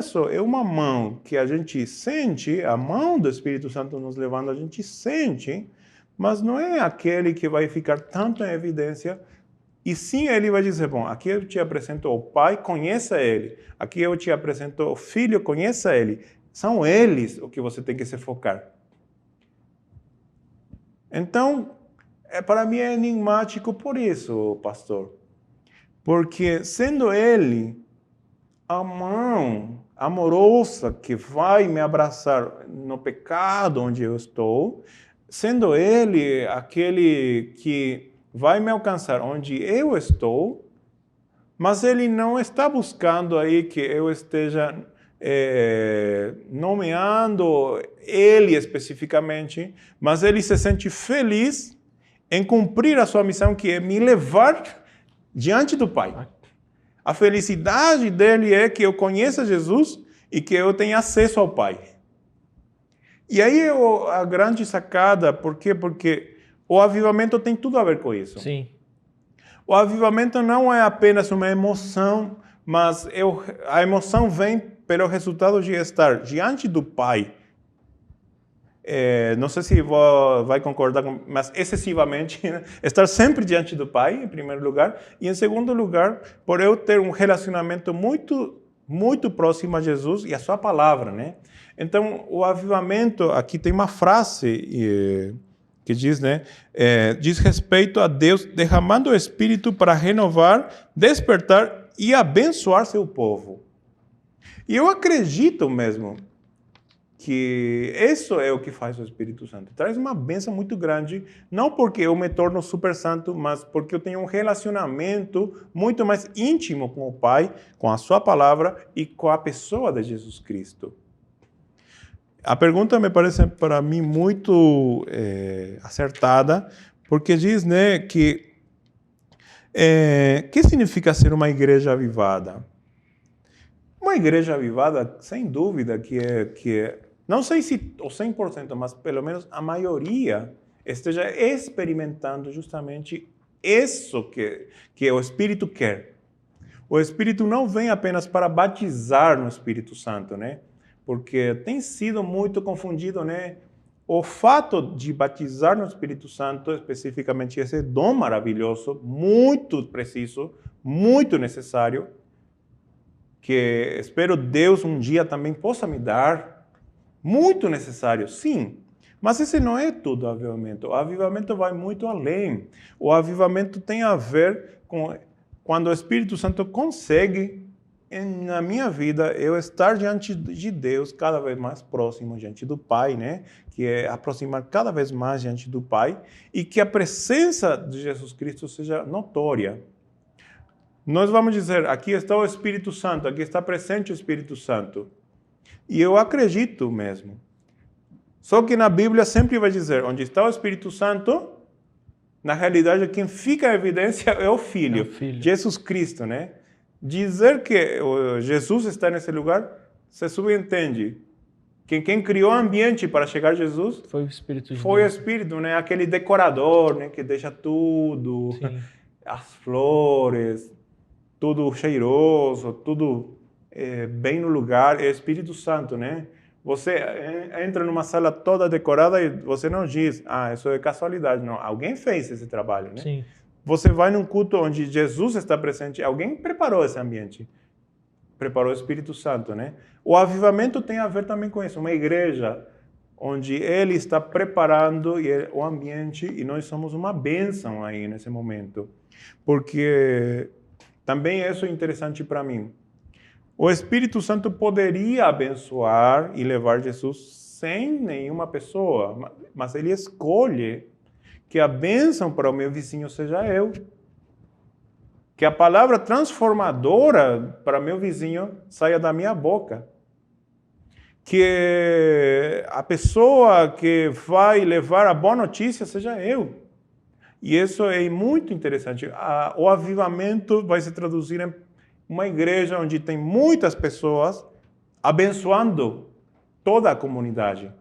só, é uma mão que a gente sente, a mão do Espírito Santo nos levando, a gente sente, mas não é aquele que vai ficar tanto em evidência. E sim, ele vai dizer, bom, aqui eu te apresento o Pai, conheça ele. Aqui eu te apresento o Filho, conheça ele. São eles o que você tem que se focar. Então, para mim é enigmático por isso, pastor. Porque sendo ele a mão amorosa que vai me abraçar no pecado onde eu estou, sendo ele aquele que vai me alcançar onde eu estou, mas ele não está buscando aí que eu esteja nomeando ele especificamente, mas ele se sente feliz em cumprir a sua missão, que é me levar diante do Pai. A felicidade dele é que eu conheça Jesus e que eu tenha acesso ao Pai. E aí a grande sacada, por quê? Porque o avivamento tem tudo a ver com isso. Sim. O avivamento não é apenas uma emoção, mas a emoção vem pelo resultado de estar diante do Pai. Não sei se vai concordar, mas excessivamente, né? Estar sempre diante do Pai, em primeiro lugar, e em segundo lugar, por eu ter um relacionamento muito, muito próximo a Jesus e a sua palavra, né? Então, o avivamento, aqui tem uma frase que diz, né? Diz respeito a Deus derramando o Espírito para renovar, despertar e abençoar seu povo. E eu acredito mesmo que isso é o que faz o Espírito Santo. Traz uma bênção muito grande, não porque eu me torno super santo, mas porque eu tenho um relacionamento muito mais íntimo com o Pai, com a sua palavra e com a pessoa de Jesus Cristo. A pergunta me parece para mim muito acertada, porque diz, né, que significa ser uma igreja avivada? Uma igreja avivada, sem dúvida, que é não sei se o 100%, mas pelo menos a maioria esteja experimentando justamente isso que o Espírito quer. O Espírito não vem apenas para batizar no Espírito Santo, né? Porque tem sido muito confundido, né? O fato de batizar no Espírito Santo, especificamente esse dom maravilhoso, muito preciso, muito necessário, que espero Deus um dia também possa me dar, muito necessário, sim. Mas esse não é tudo o avivamento. O avivamento vai muito além. O avivamento tem a ver com quando o Espírito Santo consegue, na minha vida, eu estar diante de Deus cada vez mais próximo diante do Pai, né? Que é aproximar cada vez mais diante do Pai e que a presença de Jesus Cristo seja notória. Nós vamos dizer, aqui está o Espírito Santo, aqui está presente o Espírito Santo. E eu acredito mesmo. Só que na Bíblia sempre vai dizer, onde está o Espírito Santo, na realidade quem fica em evidência é o Filho, Jesus Cristo, né? Dizer que Jesus está nesse lugar, se subentende. Quem criou o ambiente para chegar a Jesus foi o Espírito de Foi Deus. O Espírito, né? Aquele decorador, né? Que deixa tudo, sim, as flores, tudo cheiroso, tudo bem no lugar, é o Espírito Santo, né? Você entra numa sala toda decorada e você não diz, isso é casualidade. Não, alguém fez esse trabalho, né? Sim. Você vai num culto onde Jesus está presente, alguém preparou esse ambiente. Preparou o Espírito Santo, né? O avivamento tem a ver também com isso, uma igreja onde ele está preparando o ambiente e nós somos uma bênção aí nesse momento. Porque também isso é interessante para mim. O Espírito Santo poderia abençoar e levar Jesus sem nenhuma pessoa, mas ele escolhe que a bênção para o meu vizinho seja eu. Que a palavra transformadora para meu vizinho saia da minha boca. Que a pessoa que vai levar a boa notícia seja eu. E isso é muito interessante. O avivamento vai se traduzir em uma igreja onde tem muitas pessoas abençoando toda a comunidade.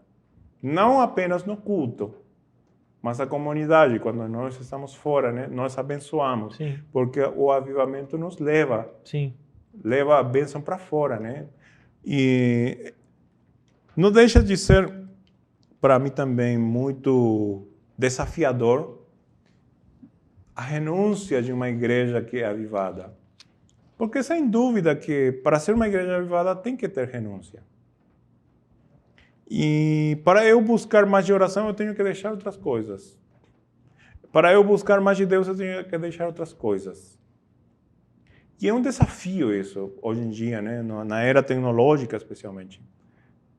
Não apenas no culto, mas a comunidade, quando nós estamos fora, né, nós abençoamos. Sim. Porque o avivamento nos leva Sim. a bênção para fora, né? E não deixa de ser, para mim também, muito desafiador a renúncia de uma igreja que é avivada. Porque, sem dúvida, que para ser uma igreja avivada tem que ter renúncia. E para eu buscar mais de oração, eu tenho que deixar outras coisas. Para eu buscar mais de Deus, eu tenho que deixar outras coisas. E é um desafio isso, hoje em dia, né? Na era tecnológica, especialmente.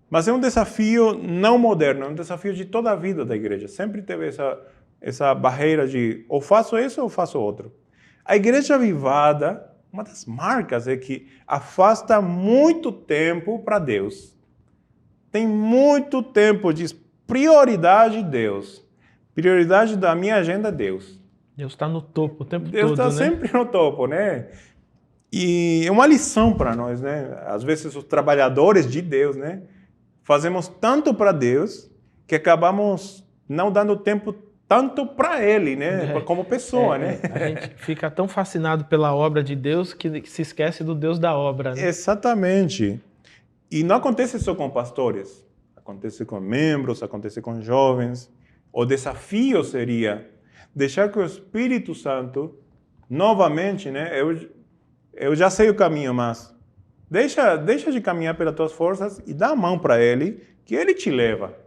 Mas é um desafio não moderno, é um desafio de toda a vida da igreja. Sempre teve essa barreira de ou faço isso ou faço outro. A igreja avivada, uma das marcas é que afasta muito tempo para Deus. Tem muito tempo de prioridade Deus. Prioridade da minha agenda Deus. Deus está no topo o tempo todo, Deus está né? sempre no topo, né? E é uma lição para nós, né? Às vezes os trabalhadores de Deus, né? Fazemos tanto para Deus que acabamos não dando tempo tanto para Ele, né? Como pessoa, né? A gente fica tão fascinado pela obra de Deus que se esquece do Deus da obra, né? Exatamente. E não acontece só com pastores. Acontece com membros, acontece com jovens. O desafio seria deixar que o Espírito Santo, novamente, né? Eu já sei o caminho, mas deixa de caminhar pelas tuas forças e dá a mão para Ele, que Ele te leva.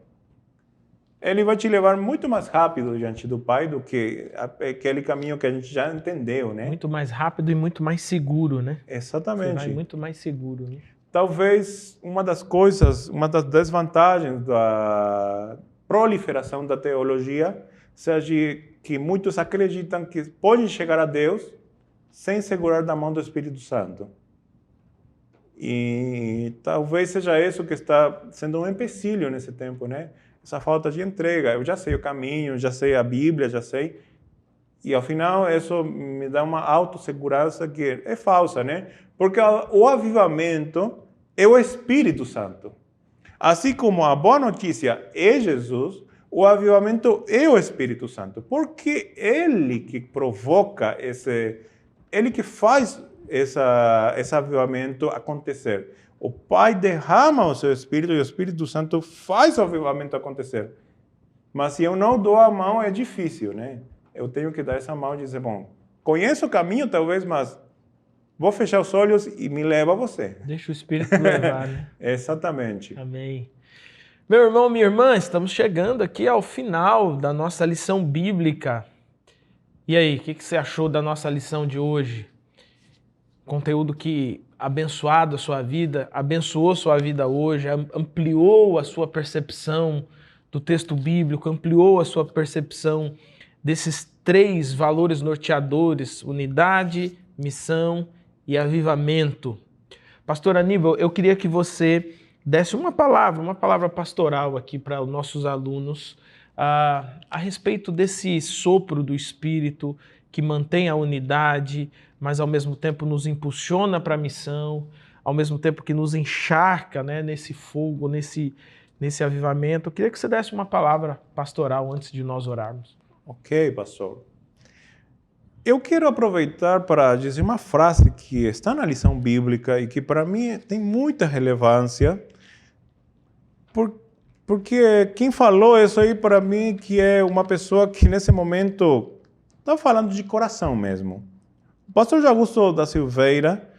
Ele vai te levar muito mais rápido diante do Pai do que aquele caminho que a gente já entendeu, né? Muito mais rápido e muito mais seguro, né? Exatamente. Você vai muito mais seguro, né? Talvez uma das desvantagens da proliferação da teologia seja que muitos acreditam que podem chegar a Deus sem segurar da mão do Espírito Santo. E talvez seja isso que está sendo um empecilho nesse tempo, né? Essa falta de entrega. Eu já sei o caminho, já sei a Bíblia, já sei. E ao final isso me dá uma autossegurança que é falsa, né? Porque o avivamento é o Espírito Santo. Assim como a boa notícia é Jesus, o avivamento é o Espírito Santo. Porque Ele que provoca Ele que faz esse avivamento acontecer. O Pai derrama o seu Espírito e o Espírito Santo faz o avivamento acontecer. Mas se eu não dou a mão, é difícil, né? Eu tenho que dar essa mão e dizer, bom, conheço o caminho talvez, mas vou fechar os olhos e me leva a você. Deixa o Espírito levar, né? Exatamente. Amém. Meu irmão, minha irmã, estamos chegando aqui ao final da nossa lição bíblica. E aí, o que você achou da nossa lição de hoje? Conteúdo que abençoado a sua vida, abençoou sua vida hoje, ampliou a sua percepção do texto bíblico, ampliou a sua percepção desses 3 valores norteadores: unidade, missão e avivamento. Pastor Aníbal, eu queria que você desse uma palavra pastoral aqui para os nossos alunos a respeito desse sopro do Espírito que mantém a unidade, mas ao mesmo tempo nos impulsiona para a missão, ao mesmo tempo que nos encharca, né, nesse fogo, nesse avivamento. Eu queria que você desse uma palavra pastoral antes de nós orarmos. Ok, pastor. Eu quero aproveitar para dizer uma frase que está na lição bíblica e que para mim tem muita relevância, porque quem falou isso aí para mim que é uma pessoa que nesse momento está falando de coração mesmo. O pastor José Augusto da Silveira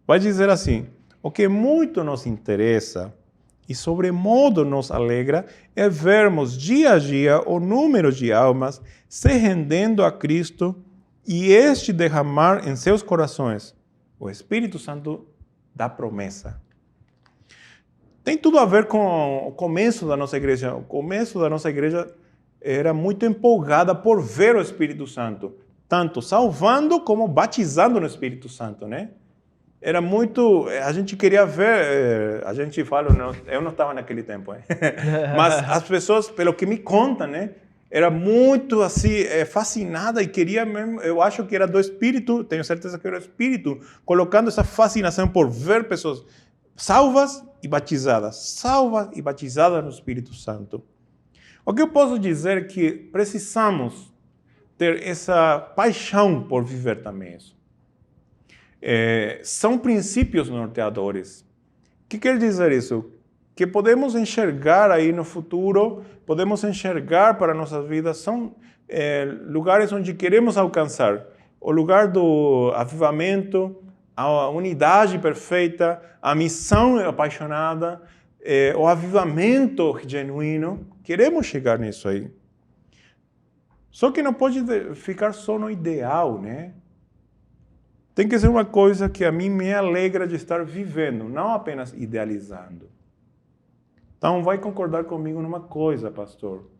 vai dizer assim: o que muito nos interessa e sobremodo nos alegra é vermos dia a dia o número de almas se rendendo a Cristo e este derramar em seus corações o Espírito Santo da promessa. Tem tudo a ver com o começo da nossa igreja. O começo da nossa igreja era muito empolgada por ver o Espírito Santo, tanto salvando como batizando no Espírito Santo, né? Era muito... A gente queria ver... A gente fala... eu não estava naquele tempo, mas as pessoas, pelo que me contam, né? Era muito assim, fascinada e queria mesmo, eu acho que era do Espírito, tenho certeza que era o Espírito, colocando essa fascinação por ver pessoas salvas e batizadas no Espírito Santo. O que eu posso dizer é que precisamos ter essa paixão por viver também isso. São princípios norteadores. O que quer dizer isso? Que podemos enxergar aí no futuro, podemos enxergar para nossas vidas, são lugares onde queremos alcançar. O lugar do avivamento, a unidade perfeita, a missão apaixonada, o avivamento genuíno. Queremos chegar nisso aí. Só que não pode ficar só no ideal, né? Tem que ser uma coisa que a mim me alegra de estar vivendo, não apenas idealizando. Então, vai concordar comigo numa coisa, pastor.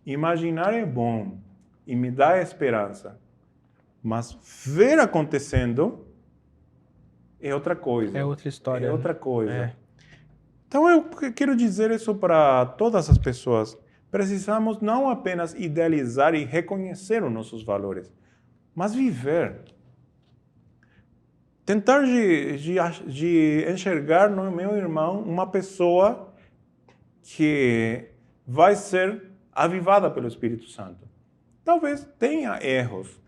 Imaginar é bom e me dá esperança, mas ver acontecendo é outra coisa. É outra história. É outra coisa. É. Então, eu quero dizer isso para todas as pessoas. Precisamos não apenas idealizar e reconhecer os nossos valores, mas viver. Tentar de enxergar no meu irmão uma pessoa que vai ser avivada pelo Espírito Santo. Talvez tenha erros.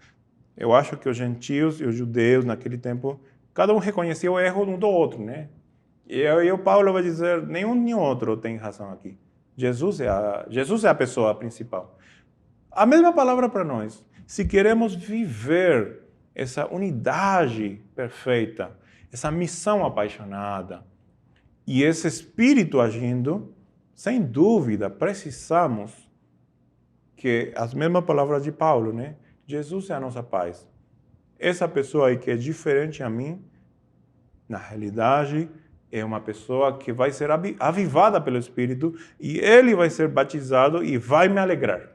Eu acho que os gentios e os judeus naquele tempo, cada um reconhecia o erro um do outro, né? E o Paulo vai dizer, nenhum nem outro tem razão aqui. Jesus é a pessoa principal. A mesma palavra para nós. Se queremos viver essa unidade perfeita, essa missão apaixonada e esse Espírito agindo, sem dúvida, precisamos que as mesmas palavras de Paulo, né? Jesus é a nossa paz. Essa pessoa aí que é diferente a mim, na realidade, é uma pessoa que vai ser avivada pelo Espírito e ele vai ser batizado e vai me alegrar.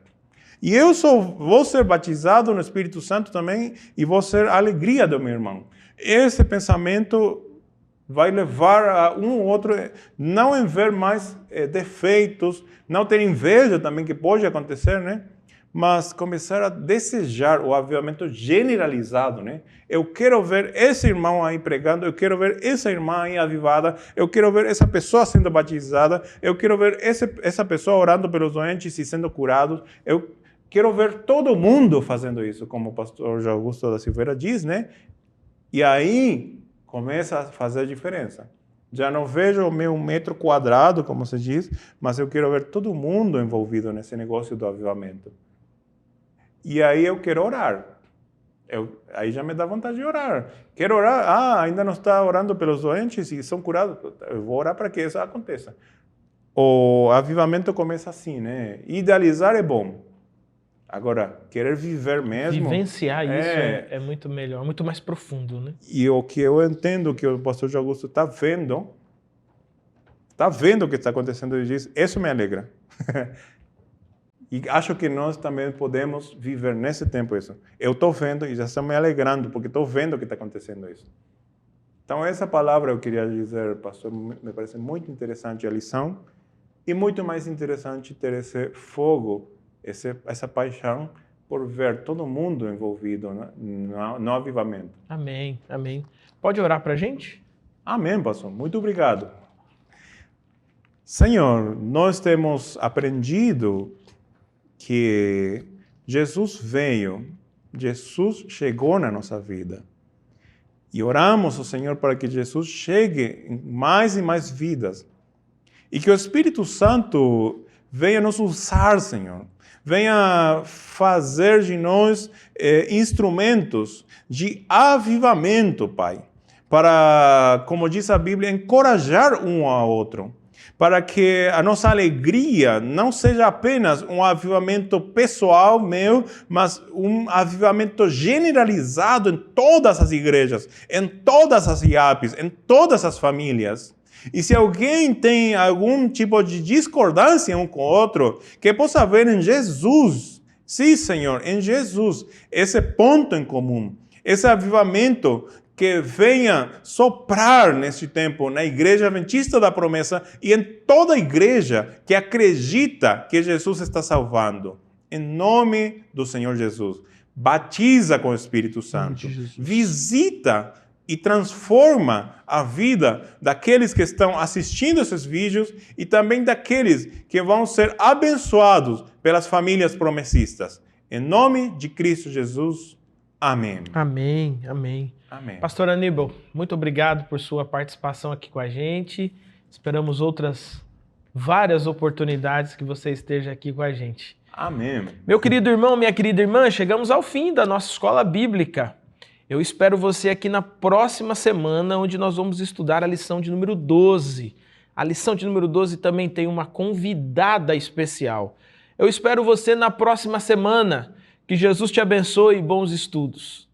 E eu vou ser batizado no Espírito Santo também e vou ser a alegria do meu irmão. Esse pensamento vai levar a um ou outro, não em ver mais defeitos, não ter inveja também, que pode acontecer, né? Mas começar a desejar o avivamento generalizado, né? Eu quero ver esse irmão aí pregando, eu quero ver essa irmã aí avivada, eu quero ver essa pessoa sendo batizada, eu quero ver essa pessoa orando pelos doentes e sendo curados, eu quero ver todo mundo fazendo isso, como o pastor João Augusto da Silveira diz, né? E aí começa a fazer diferença. Já não vejo o meu metro quadrado, como se diz, mas eu quero ver todo mundo envolvido nesse negócio do avivamento. E aí eu quero orar. Aí já me dá vontade de orar. Quero orar. Ainda não está orando pelos doentes e são curados. Eu vou orar para que isso aconteça. O avivamento começa assim, né? Idealizar é bom. Agora, querer viver mesmo... Vivenciar isso é muito melhor, muito mais profundo, né? E o que eu entendo que o pastor João Augusto está vendo o que está acontecendo e diz, isso me alegra. E acho que nós também podemos viver nesse tempo isso. Eu estou vendo e já estou me alegrando, porque estou vendo o que está acontecendo isso. Então, essa palavra eu queria dizer, pastor, me parece muito interessante a lição, e muito mais interessante ter esse fogo, essa paixão por ver todo mundo envolvido no avivamento. Amém, amém. Pode orar para a gente? Amém, pastor. Muito obrigado. Senhor, nós temos aprendido que Jesus veio, Jesus chegou na nossa vida. E oramos ao Senhor para que Jesus chegue em mais e mais vidas. E que o Espírito Santo venha nos usar, Senhor. Venha fazer de nós instrumentos de avivamento, Pai. Para, como diz a Bíblia, encorajar um ao outro. Para que a nossa alegria não seja apenas um avivamento pessoal meu, mas um avivamento generalizado em todas as igrejas, em todas as IAPs, em todas as famílias. E se alguém tem algum tipo de discordância um com o outro, que possa ver em Jesus, sim, Senhor, em Jesus, esse ponto em comum, esse avivamento que venha soprar nesse tempo na Igreja Adventista da Promessa e em toda a igreja que acredita que Jesus está salvando. em nome do Senhor Jesus. Batiza com o Espírito Santo. Visita e transforma a vida daqueles que estão assistindo esses vídeos e também daqueles que vão ser abençoados pelas famílias promessistas. Em nome de Cristo Jesus. Amém. Amém, amém. Amém. Pastor Aníbal, muito obrigado por sua participação aqui com a gente. Esperamos outras várias oportunidades que você esteja aqui com a gente. Amém. Meu querido irmão, minha querida irmã, chegamos ao fim da nossa escola bíblica. Eu espero você aqui na próxima semana, onde nós vamos estudar a lição de número 12. A lição de número 12 também tem uma convidada especial. Eu espero você na próxima semana. Que Jesus te abençoe e bons estudos.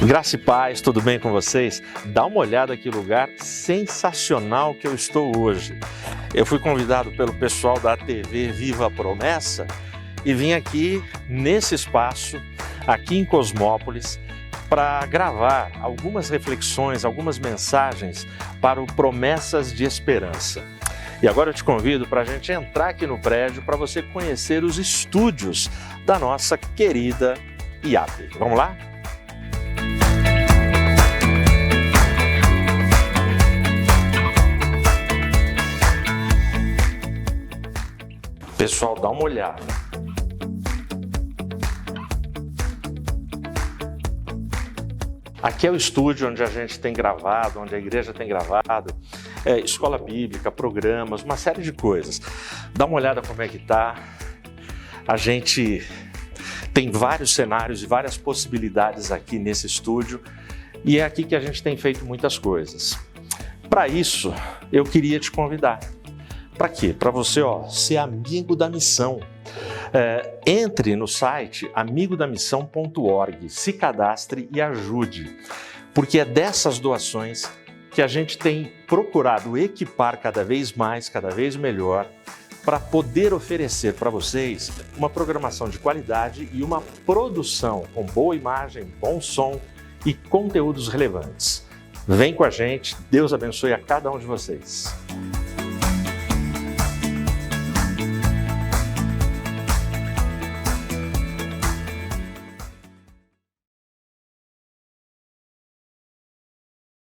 Graça e paz, tudo bem com vocês? Dá uma olhada aqui no lugar sensacional que eu estou hoje. Eu fui convidado pelo pessoal da TV Viva a Promessa e vim aqui nesse espaço, aqui em Cosmópolis, para gravar algumas reflexões, algumas mensagens para o Promessas de Esperança. E agora eu te convido para a gente entrar aqui no prédio para você conhecer os estúdios da nossa querida IAP. Vamos lá? Pessoal, dá uma olhada. Aqui é o estúdio onde a gente tem gravado, onde a igreja tem gravado, escola bíblica, programas, uma série de coisas. Dá uma olhada como é que tá. A gente tem vários cenários e várias possibilidades aqui nesse estúdio e é aqui que a gente tem feito muitas coisas. Para isso, eu queria te convidar. Para quê? Para você ser amigo da missão. Entre no site amigodamissão.org, se cadastre e ajude, porque é dessas doações que a gente tem procurado equipar cada vez mais, cada vez melhor, para poder oferecer para vocês uma programação de qualidade e uma produção com boa imagem, bom som e conteúdos relevantes. Vem com a gente, Deus abençoe a cada um de vocês.